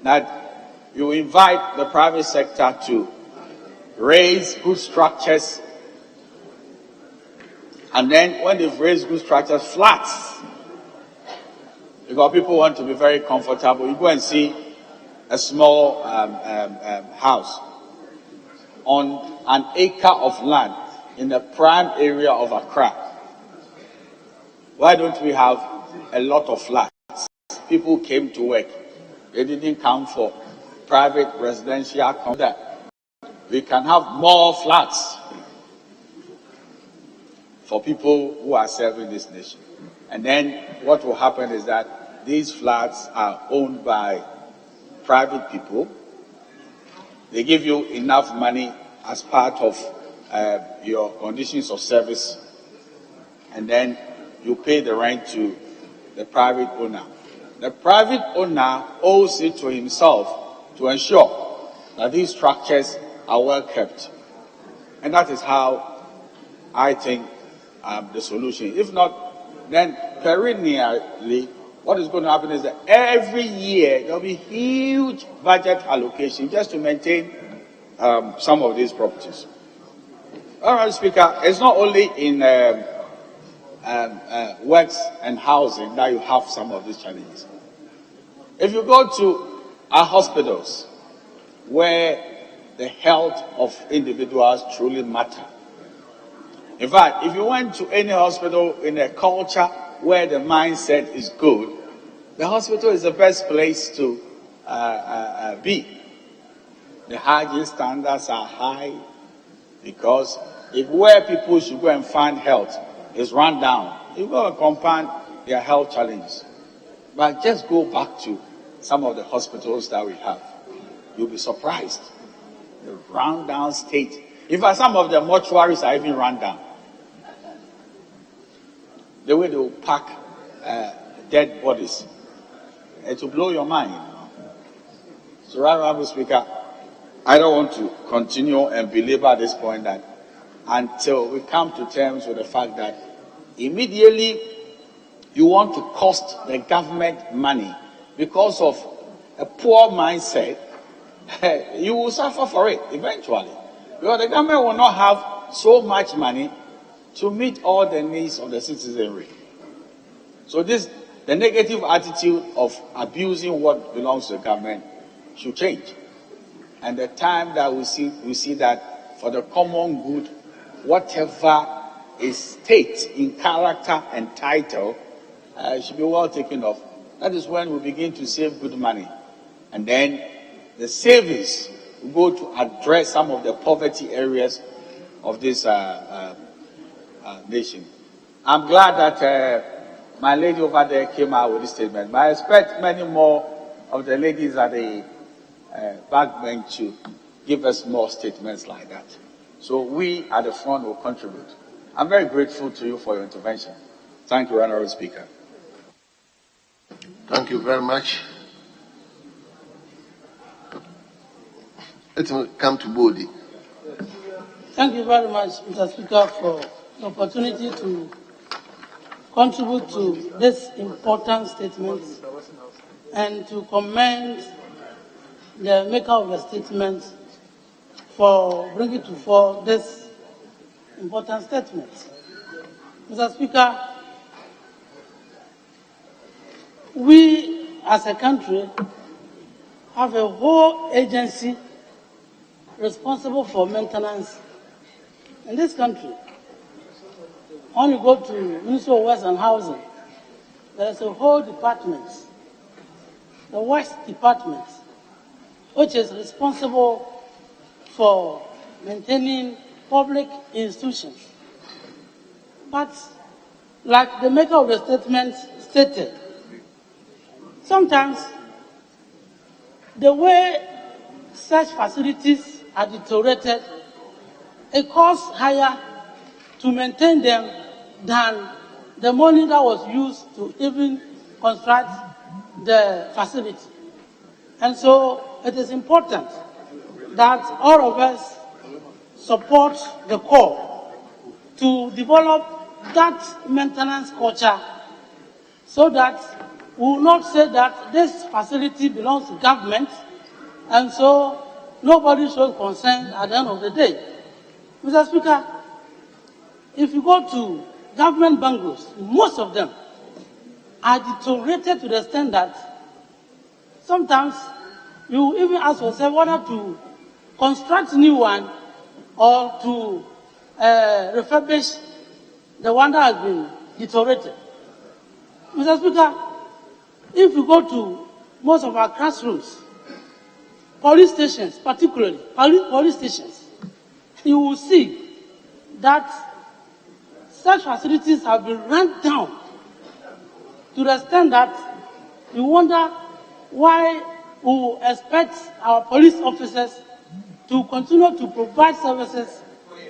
that you invite the private sector to raise good structures, and then when they've raised good structures, flats, because people want to be very comfortable. You go and see a small house on an acre of land in the prime area of Accra. Why don't we have a lot of flats? People came to work. They didn't come for private residential conduct. We can have more flats for people who are serving this nation. And then what will happen is that these flats are owned by private people. They give you enough money as part of your conditions of service, and then you pay the rent to the private owner. The private owner owes it to himself to ensure that these structures are well kept. And that is how I think the solution. If not, then perennially, what is going to happen is that every year there will be huge budget allocation just to maintain some of these properties. Honourable Speaker, it's not only in works and housing that you have some of these challenges. If you go to our hospitals, where the health of individuals truly matter. In fact, if you went to any hospital in a culture where the mindset is good, the hospital is the best place to be. The hygiene standards are high because if where people should go and find health is run down, you're going to compound their health challenges. But just go back to some of the hospitals that we have. You'll be surprised. The run down state. In fact, some of the mortuaries are even run down. The way they will pack dead bodies. It will blow your mind. So, Honourable Speaker, I don't want to continue and belabor this point that until we come to terms with the fact that immediately you want to cost the government money because of a poor mindset, you will suffer for it eventually. Because the government will not have so much money to meet all the needs of the citizenry. So the negative attitude of abusing what belongs to the government should change. And the time that we see that for the common good, whatever is state in character and title, should be well taken off. That is when we begin to save good money. And then the savings will go to address some of the poverty areas of this nation. I'm glad that my lady over there came out with this statement, but I expect many more of the ladies at the backbench to give us more statements like that. So we at the front will contribute. I'm very grateful to you for your intervention. Thank you, Honorable Speaker. Thank you very much. Let's come to Bodi. Thank you very much, Mr. Speaker, for the opportunity to contribute to this important statement and to commend the maker of the statement for bringing to fore this important statement. Mr. Speaker, we as a country have a whole agency responsible for maintenance in this country. When you go to Ministry of Works and Housing, there is a whole department, the West Department, which is responsible for maintaining public institutions. But like the maker of the statement stated, sometimes the way such facilities are deteriorated, it costs higher to maintain them than the money that was used to even construct the facility. And so it is important that all of us support the call to develop that maintenance culture so that we will not say that this facility belongs to government and so nobody shows concern at the end of the day. Mr. Speaker, if you go to government bungalows, most of them are deteriorated to the extent that sometimes you even ask yourself whether to construct a new one or to refurbish the one that has been deteriorated. Mr. Speaker, if you go to most of our classrooms, police stations, particularly police stations, you will see that such facilities have been run down to the extent that you wonder why we expect our police officers to continue to provide services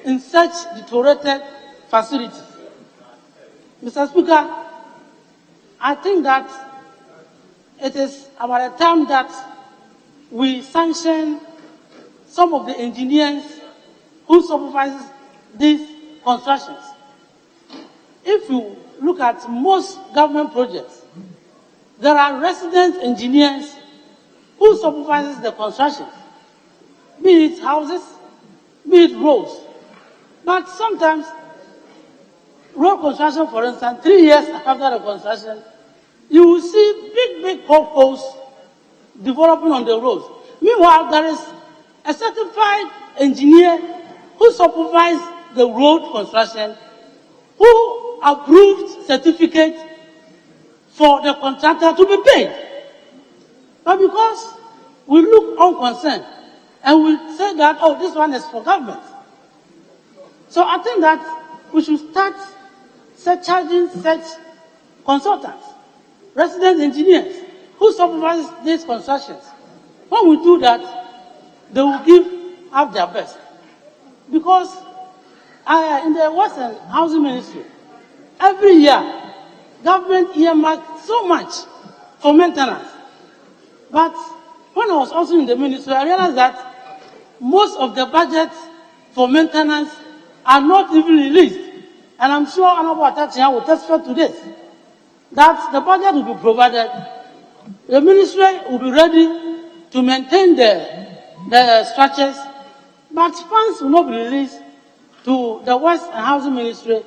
in such deteriorated facilities. Mr. Speaker, I think that it is about a time that we sanction some of the engineers who supervise these constructions. If you look at most government projects, there are resident engineers who supervise the construction, be it houses, be it roads. But sometimes, road construction, for instance, 3 years after the construction, you will see big potholes developing on the roads. Meanwhile, there is a certified engineer who supervises the road construction, who approved certificate for the contractor to be paid. But because we look unconcerned and we say that, oh, this one is for government. So I think that we should start charging such consultants, resident engineers, who supervise these constructions. When we do that, they will give up their best. Because in the Western Housing Ministry, every year, government earmarks so much for maintenance. But when I was also in the ministry, I realized that most of the budgets for maintenance are not even released. And I'm sure Honorable Atachian will testify to this, that the budget will be provided, the ministry will be ready to maintain the structures, but funds will not be released to the West Housing Ministry,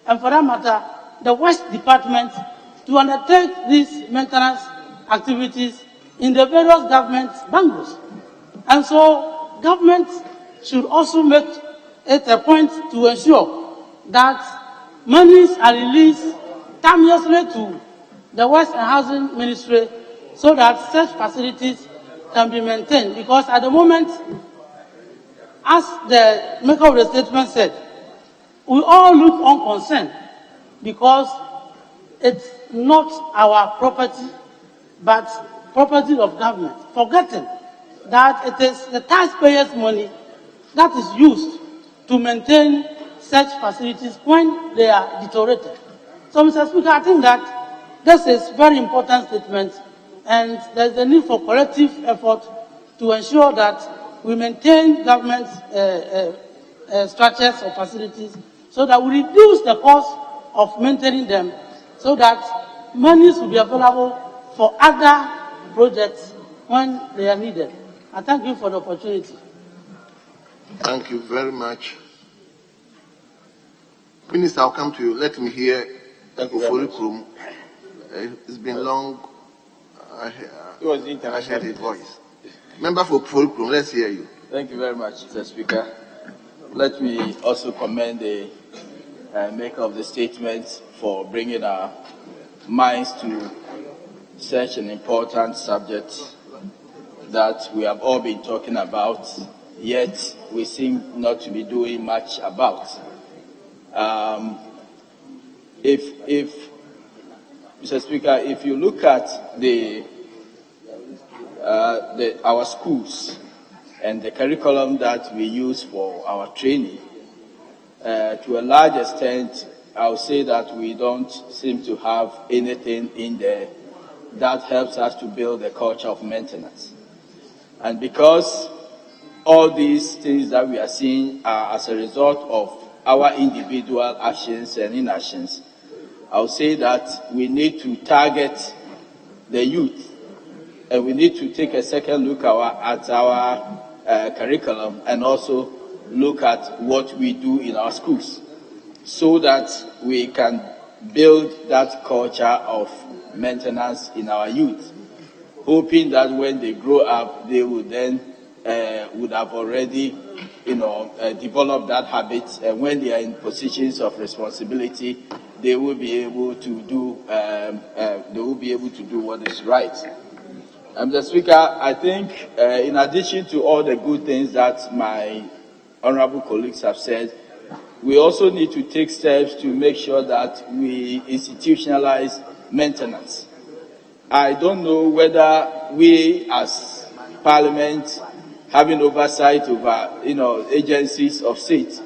and for that matter, the West Department, to undertake these maintenance activities in the various government bungalows. And so, government should also make it a point to ensure that monies are released timelessly to the Works and Housing Ministry so that such facilities can be maintained. Because at the moment, as the maker of the statement said, we all look unconcerned because it's not our property, but property of government, forgetting that it is the taxpayers' money that is used to maintain such facilities when they are deteriorated. So, Mr. Speaker, I think that this is a very important statement, and there's a need for collective effort to ensure that we maintain government structures or facilities so that we reduce the cost of maintaining them, so that monies will be available for other projects when they are needed. I thank you for the opportunity. Thank you very much. Minister, I'll come to you. Let me hear Ofori. It's been long. I heard his voice. Member for Ofori, let's hear you. Thank you very much, Mr. Speaker. Let me also commend the maker of the statement for bringing our minds to such an important subject that we have all been talking about, yet we seem not to be doing much about. If Mr. Speaker, if you look at our schools and the curriculum that we use for our training, to a large extent, I would say that we don't seem to have anything in there that helps us to build a culture of maintenance. And because all these things that we are seeing are as a result of our individual actions and inactions, I would say that we need to target the youth, and we need to take a second look at our curriculum and also look at what we do in our schools so that we can build that culture of maintenance in our youth, hoping that when they grow up, they would then would have already, developed that habit, and when they are in positions of responsibility, they will be able to do what is right. Mr. Speaker, I think in addition to all the good things that my honourable colleagues have said, we also need to take steps to make sure that we institutionalize maintenance. I don't know whether we as Parliament, having oversight over agencies of state,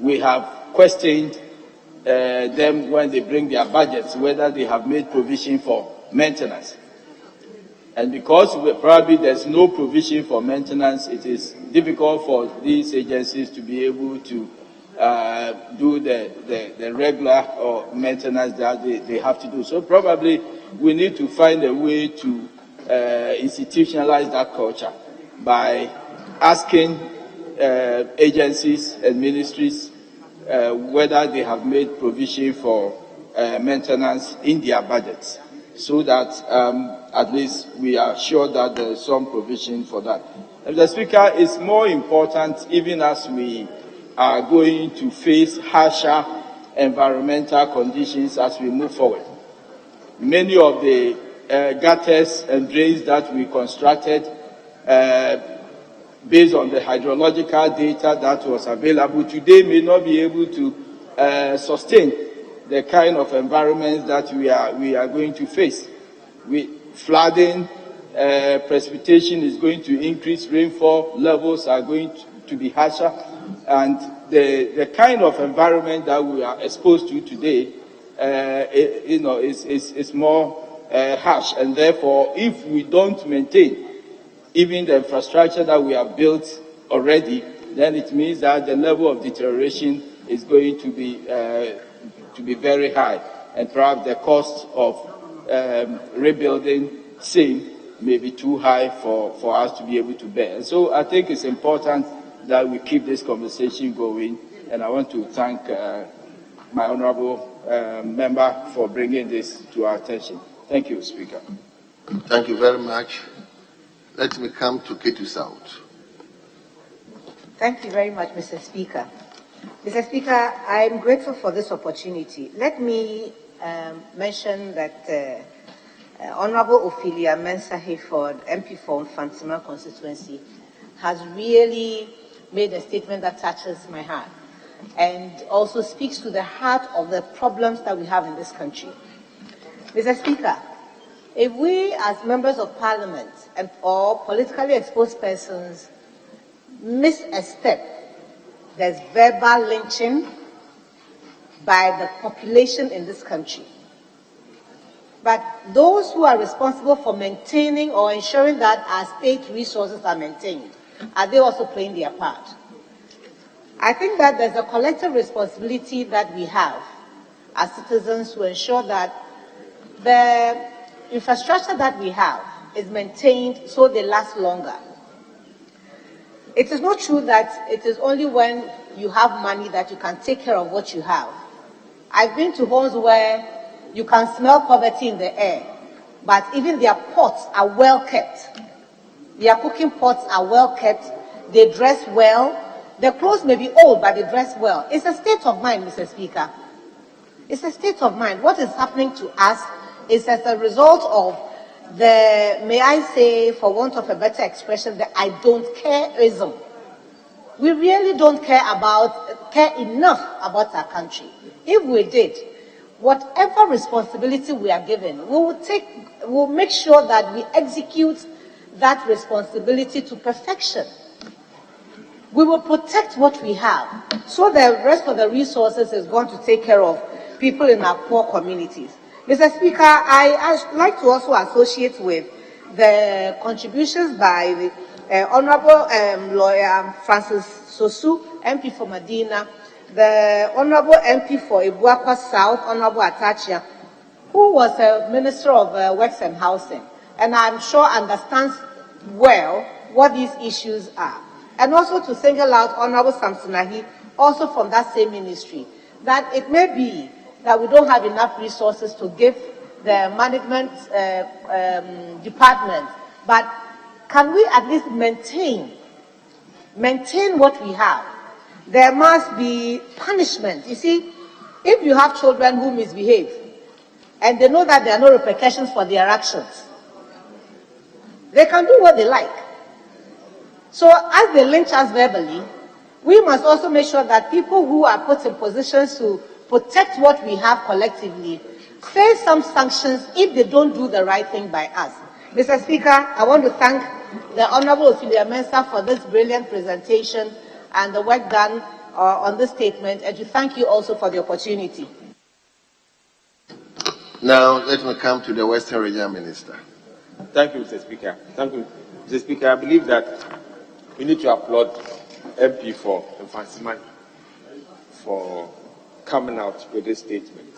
we have questioned them when they bring their budgets, whether they have made provision for maintenance. And because probably there's no provision for maintenance, it is difficult for these agencies to be able to do the regular maintenance that they have to do. So probably we need to find a way to institutionalize that culture by asking agencies and ministries whether they have made provision for maintenance in their budgets, so that at least we are sure that there is some provision for that. Mr. Speaker, it's more important, even as we are going to face harsher environmental conditions as we move forward. Many of the gutters and drains that we constructed based on the hydrological data that was available today may not be able to sustain the kind of environments that we are going to face. Flooding, precipitation is going to increase, rainfall levels are going to be harsher, and the kind of environment that we are exposed to today, is more harsh, and therefore, if we don't maintain even the infrastructure that we have built already, then it means that the level of deterioration is going to be very high, and perhaps the cost of rebuilding same may be too high for us to be able to bear. And so I think it's important that we keep this conversation going, and I want to thank my honourable member for bringing this to our attention. Thank you, Speaker. Thank you very much. Let me come to Ketu South. Thank you very much, Mr. Speaker. Mr. Speaker, I'm grateful for this opportunity. Let me mention that Honorable Ophelia Mensah Hayford, MP for Fansima constituency, has really made a statement that touches my heart and also speaks to the heart of the problems that we have in this country. Mr. Speaker, if we as members of parliament and or politically exposed persons miss a step, there's verbal lynching by the population in this country. But those who are responsible for maintaining or ensuring that our state resources are maintained, are they also playing their part? I think that there's a collective responsibility that we have as citizens to ensure that the infrastructure that we have is maintained so they last longer. It is not true that it is only when you have money that you can take care of what you have. I've been to homes where you can smell poverty in the air, but even their pots are well kept. Their cooking pots are well kept. They dress well. Their clothes may be old, but they dress well. It's a state of mind, Mr. Speaker. It's a state of mind. What is happening to us is as a result of the, may I say, for want of a better expression, the I don't careism. We really don't care enough about our country. If we did, whatever responsibility we are given, we'll make sure that we execute that responsibility to perfection. We will protect what we have, so the rest of the resources is going to take care of people in our poor communities. Mr. Speaker, I'd like to also associate with the contributions by the Honorable Lawyer Francis Sosu, MP for Madina, the Honorable MP for Ibuakwa South, Honorable Atachia, who was a Minister of Works and Housing, and I'm sure understands well what these issues are. And also to single out Honorable Samsonahi, also from that same ministry, that it may be that we don't have enough resources to give the management department, but can we at least maintain what we have? There must be punishment. You see, if you have children who misbehave, and they know that there are no repercussions for their actions, they can do what they like. So as they lynch us verbally, we must also make sure that people who are put in positions to protect what we have collectively face some sanctions if they don't do the right thing by us. Mr. Speaker, I want to thank the Honorable Ophelia Mensah for this brilliant presentation and the work done on this statement, and to thank you also for the opportunity. Now, let me come to the Western Region Minister. Thank you, Mr. Speaker. Thank you, Mr. Speaker. I believe that we need to applaud MP for Fansima for coming out with this statement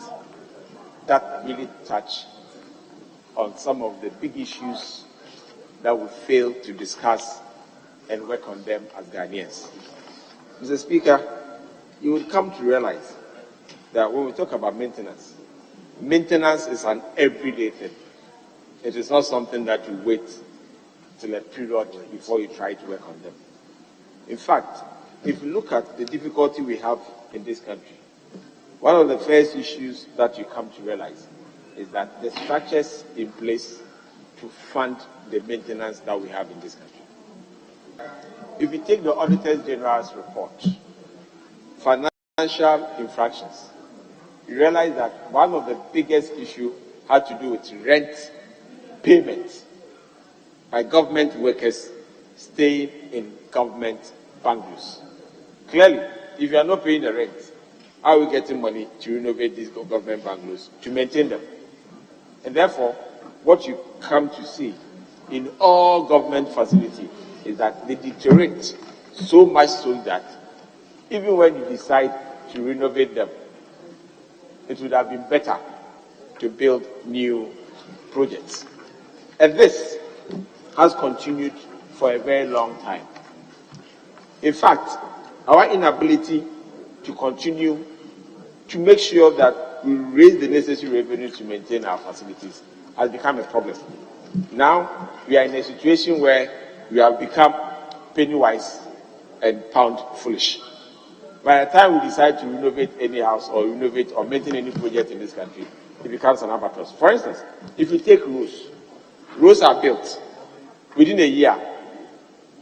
that really touch on some of the big issues that we fail to discuss and work on them as Ghanaians. Mr. Speaker, you will come to realize that when we talk about maintenance, maintenance is an everyday thing. It is not something that you wait till a period before you try to work on them. In fact, if you look at the difficulty we have in this country, one of the first issues that you come to realize is that the structures in place to fund the maintenance that we have in this country. If you take the Auditor General's report, financial infractions, you realize that one of the biggest issues had to do with rent payments by government workers staying in government bungalows. Clearly, if you are not paying the rent, how are we getting money to renovate these government bungalows, to maintain them? And therefore, what you come to see in all government facilities is that they deteriorate so much so that even when you decide to renovate them, it would have been better to build new projects. And this has continued for a very long time. In fact, our inability to continue to make sure that we raise the necessary revenue to maintain our facilities has become a problem. Now, we are in a situation where we have become penny wise and pound foolish. By the time we decide to renovate any house or renovate or maintain any project in this country, it becomes an albatross. For instance, if you take roads are built within a year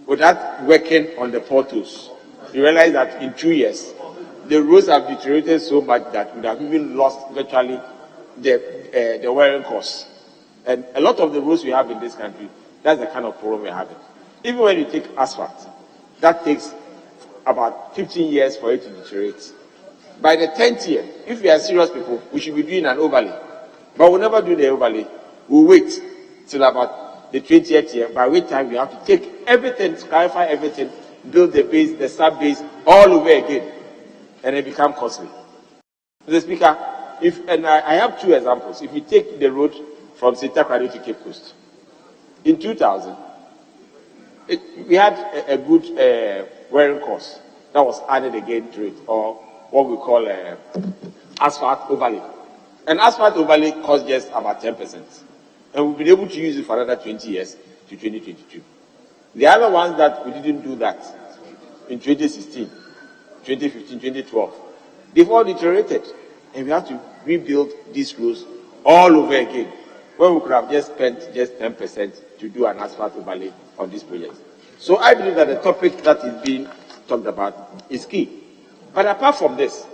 without working on the portals. You realize that in 2 years, the roads have deteriorated so much that we have even lost virtually the wearing costs. And a lot of the roads we have in this country, that's the kind of problem we're having. Even when you take asphalt, that takes about 15 years for it to deteriorate. By the 10th year, if we are serious people, we should be doing an overlay. But we'll never do the overlay. We'll wait till about the 20th year, by which time we have to take everything, clarify everything, build the base, the sub-base, all over again, and it becomes costly. Mr. Speaker, I have two examples. If you take the road from Sitakrado to Cape Coast, in 2000, we had a good wearing cost that was added again to it, or what we call asphalt overlay. An asphalt overlay costs just about 10%. And we've been able to use it for another 20 years to 2022. The other ones that we didn't do that in 2016, 2015, 2012, they've all deteriorated. And we have to rebuild these roads all over again, when we could have just spent just 10% to do an asphalt overlay on this project. So I believe that the topic that is being talked about is key. But apart from this,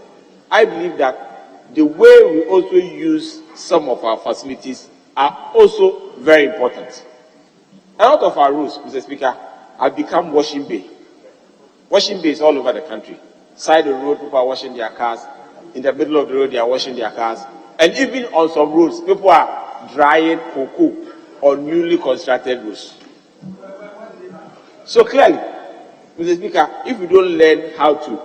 I believe that the way we also use some of our facilities are also very important. A lot of our roads, Mr. Speaker, have become washing bay. Washing bays all over the country. Side of the road, people are washing their cars. In the middle of the road, they are washing their cars. And even on some roads, people are drying cocoa on newly constructed roads. So clearly, Mr. Speaker, if we don't learn how to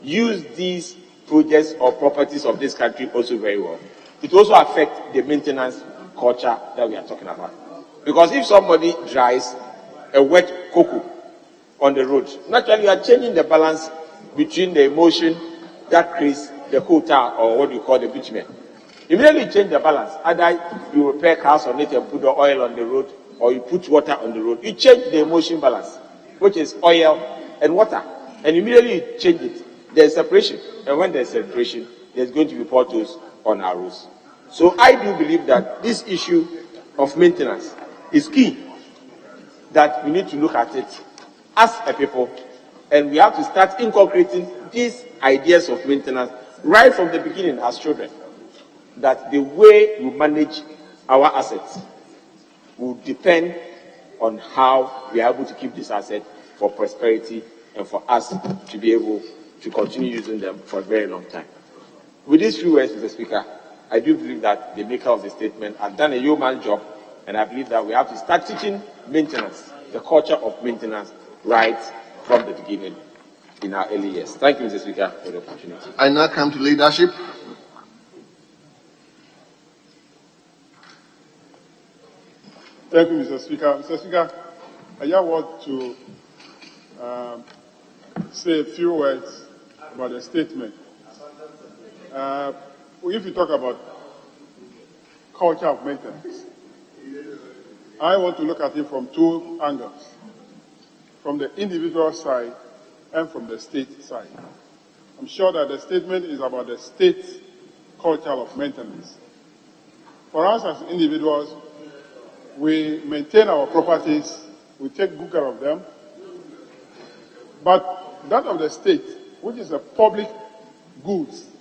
use these projects or properties of this country also very well, it also affects the maintenance culture that we are talking about. Because if somebody dries a wet cocoa on the road, naturally you are changing the balance between the emulsion that creates the coal tar, or what we call the bitumen. Immediately you change the balance. Either you repair cars on it and put the oil on the road, or you put water on the road. You change the emulsion balance, which is oil and water. And immediately you change it. There's separation. And when there's separation, there's going to be potholes on our roads. So I do believe that this issue of maintenance is key, that we need to look at it as a people, and we have to start inculcating these ideas of maintenance right from the beginning as children, that the way we manage our assets will depend on how we are able to keep this asset for prosperity and for us to be able to continue using them for a very long time. With these few words, Mr. Speaker, I do believe that the maker of the statement has done a yeoman's job, and I believe that we have to start teaching maintenance, the culture of maintenance, right from the beginning in our early years. Thank you, Mr. Speaker, for the opportunity. I now come to leadership. Thank you, Mr. Speaker. Mr. Speaker, I just want to say a few words about the statement. If you talk about culture of maintenance, I want to look at it from two angles, from the individual side and from the state side. I'm sure that the statement is about the state culture of maintenance. For us as individuals, we maintain our properties, we take good care of them, but that of the state, which is a public goods,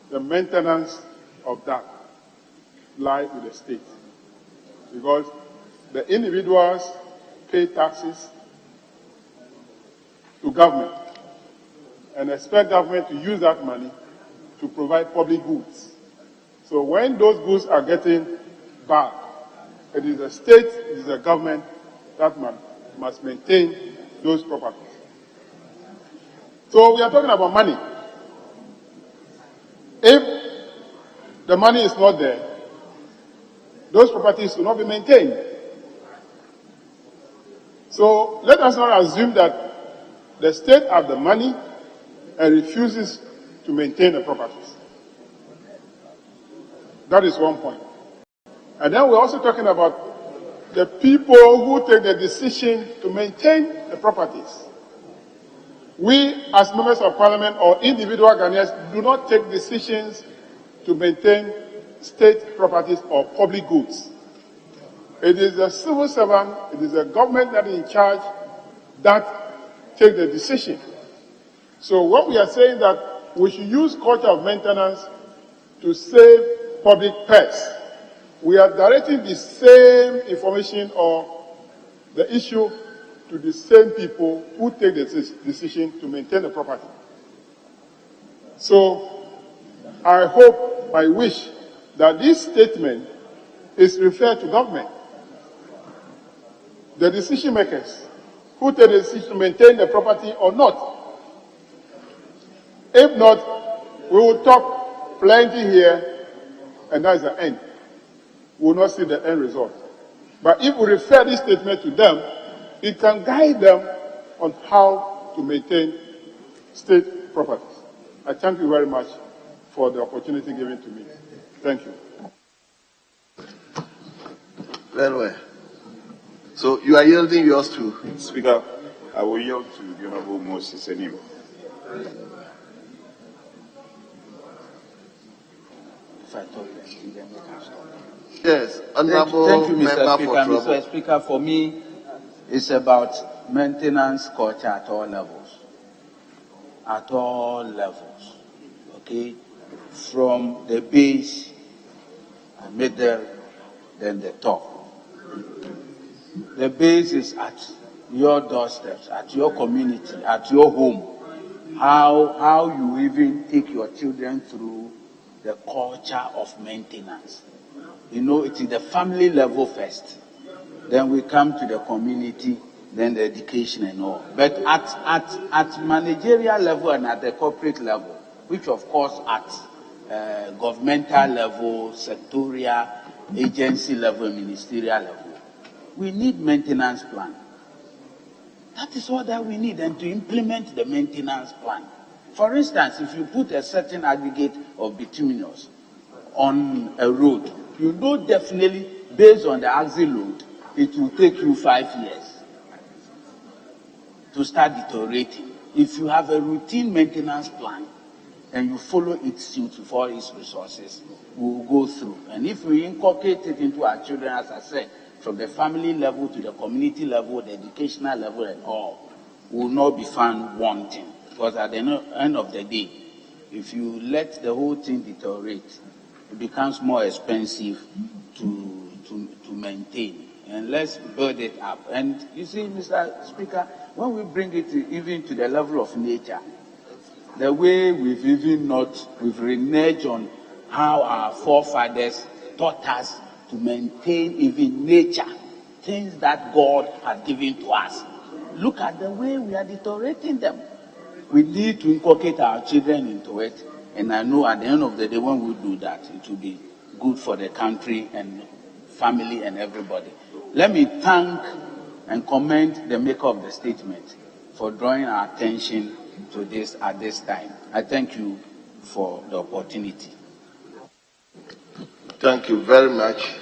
the maintenance of that lies with the state. Because the individuals pay taxes to government and expect government to use that money to provide public goods. So when those goods are getting bad, it is the state, it is the government that must maintain those properties. So we are talking about money. If the money is not there, those properties will not be maintained. So let us not assume that the state has the money and refuses to maintain the properties. That is one point. And then we're also talking about the people who take the decision to maintain the properties. We, as members of parliament or individual Ghanaians, do not take decisions to maintain state properties or public goods. It is the civil servant, it is the government that is in charge that take the decision. So what we are saying that we should use culture of maintenance to save public purse. We are directing the same information or the issue to the same people who take the decision to maintain the property. So I hope, I wish that this statement is referred to government, the decision makers who take the decision to maintain the property or not. If not, we will talk plenty here, and that's the end. We will not see the end result. But if we refer this statement to them, it can guide them on how to maintain state properties. I thank you very much for the opportunity given to me. Thank you. Very well. So you are yielding yours to? Speaker, I will yield to the Honorable Moses Enim. Yes, Honorable Thank you, Mr. Member Speaker. for Trouble. Mr. Speaker, for me, it's about maintenance culture at all levels. At all levels. Okay? From the base, the middle, then the top. The base is at your doorsteps, at your community, at your home. How you even take your children through the culture of maintenance. You know, it is the family level first. Then we come to the community, then the education and all. But at managerial level and at the corporate level, which of course at governmental level, sectorial, agency level, ministerial level, we need maintenance plan. That is all that we need, and to implement the maintenance plan. For instance, if you put a certain aggregate of bituminous on a road, you know definitely, based on the axle load, it will take you 5 years to start deteriorating. If you have a routine maintenance plan and you follow its suit for its resources, we will go through. And if we inculcate it into our children, as I said, from the family level to the community level, the educational level and all, we will not be found wanting. Because at the end of the day, if you let the whole thing deteriorate, it becomes more expensive to maintain. And let's build it up. And you see, Mr. Speaker, when we bring it even to the level of nature, the way we've reneged on how our forefathers taught us to maintain even nature, things that God has given to us. Look at the way we are deteriorating them. We need to inculcate our children into it. And I know at the end of the day, when we do that, it will be good for the country and family and everybody. Let me thank and commend the maker of the statement for drawing our attention to this at this time. I thank you for the opportunity. Thank you very much.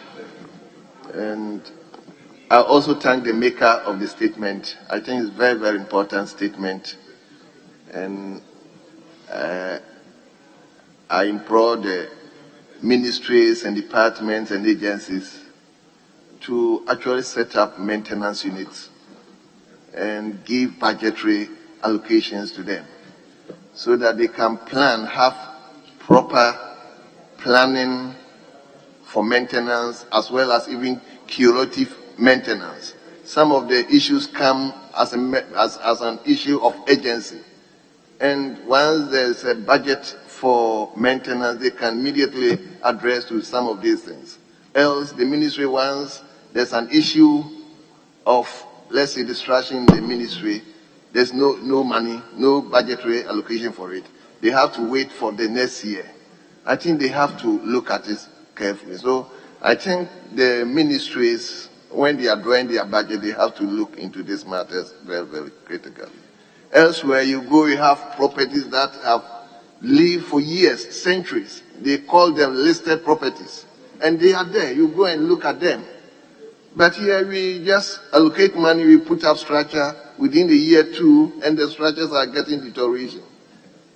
And I also thank the maker of the statement. I think it's a very, very important statement. And I implore the ministries and departments and agencies to actually set up maintenance units and give budgetary allocations to them so that they can have proper planning for maintenance as well as even curative maintenance. Some of the issues come as an issue of urgency. And once there's a budget for maintenance, they can immediately address to some of these things. Else, the ministry, once there's an issue of, let's say, distraction in the ministry, there's no money, no budgetary allocation for it. They have to wait for the next year. I think they have to look at it carefully. So I think the ministries, when they are drawing their budget, they have to look into these matters very, very critically. Elsewhere you go, you have properties that have lived for years, centuries. They call them listed properties. And they are there. You go and look at them. But here we just allocate money, we put up structure within the year 2, and the structures are getting deterioration.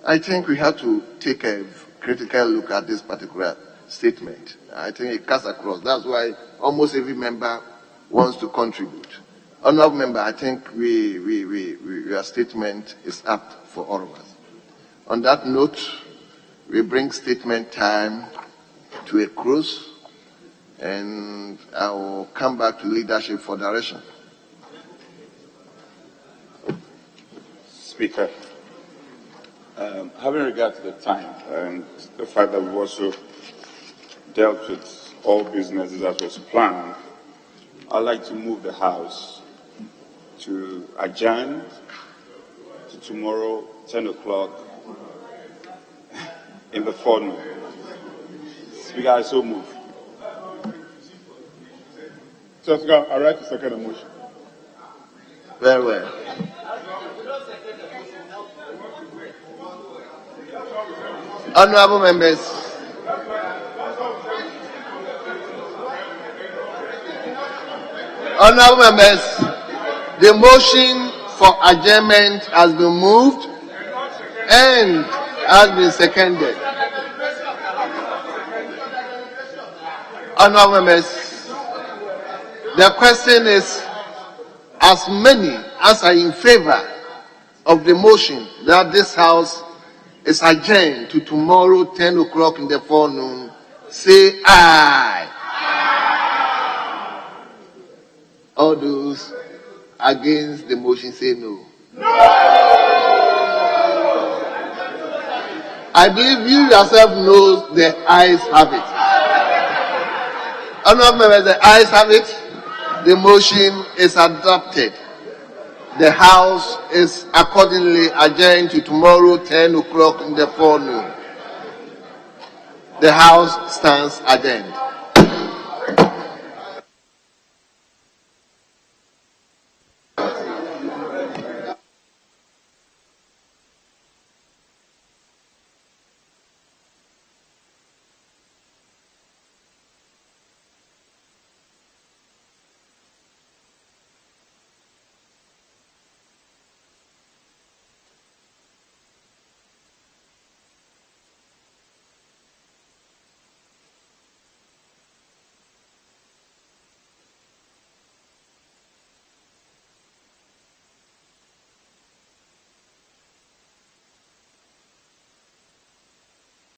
I think we have to take a critical look at this particular statement. I think it cuts across. That's why almost every member wants to contribute. Honourable member, I think your statement is apt for all of us. On that note, we bring statement time to a close, and I will come back to leadership for direction. Speaker, having regard to the time and the fact that we've also dealt with all businesses as was planned, I'd like to move the House to adjourn to tomorrow, 10 o'clock in the forenoon. Speaker, I so move. Speaker, I write to second the motion. Very well. Honourable members, the motion for adjournment has been moved and has been seconded. Honourable members, the question is, as many as are in favour of the motion that this House is adjourned to tomorrow, 10 o'clock in the forenoon, say aye. All those against the motion say no. I believe you yourself know the ayes have it. Honourable members, the ayes have it. The motion is adopted. The House is accordingly adjourned to tomorrow, 10 o'clock in the forenoon. The House stands adjourned.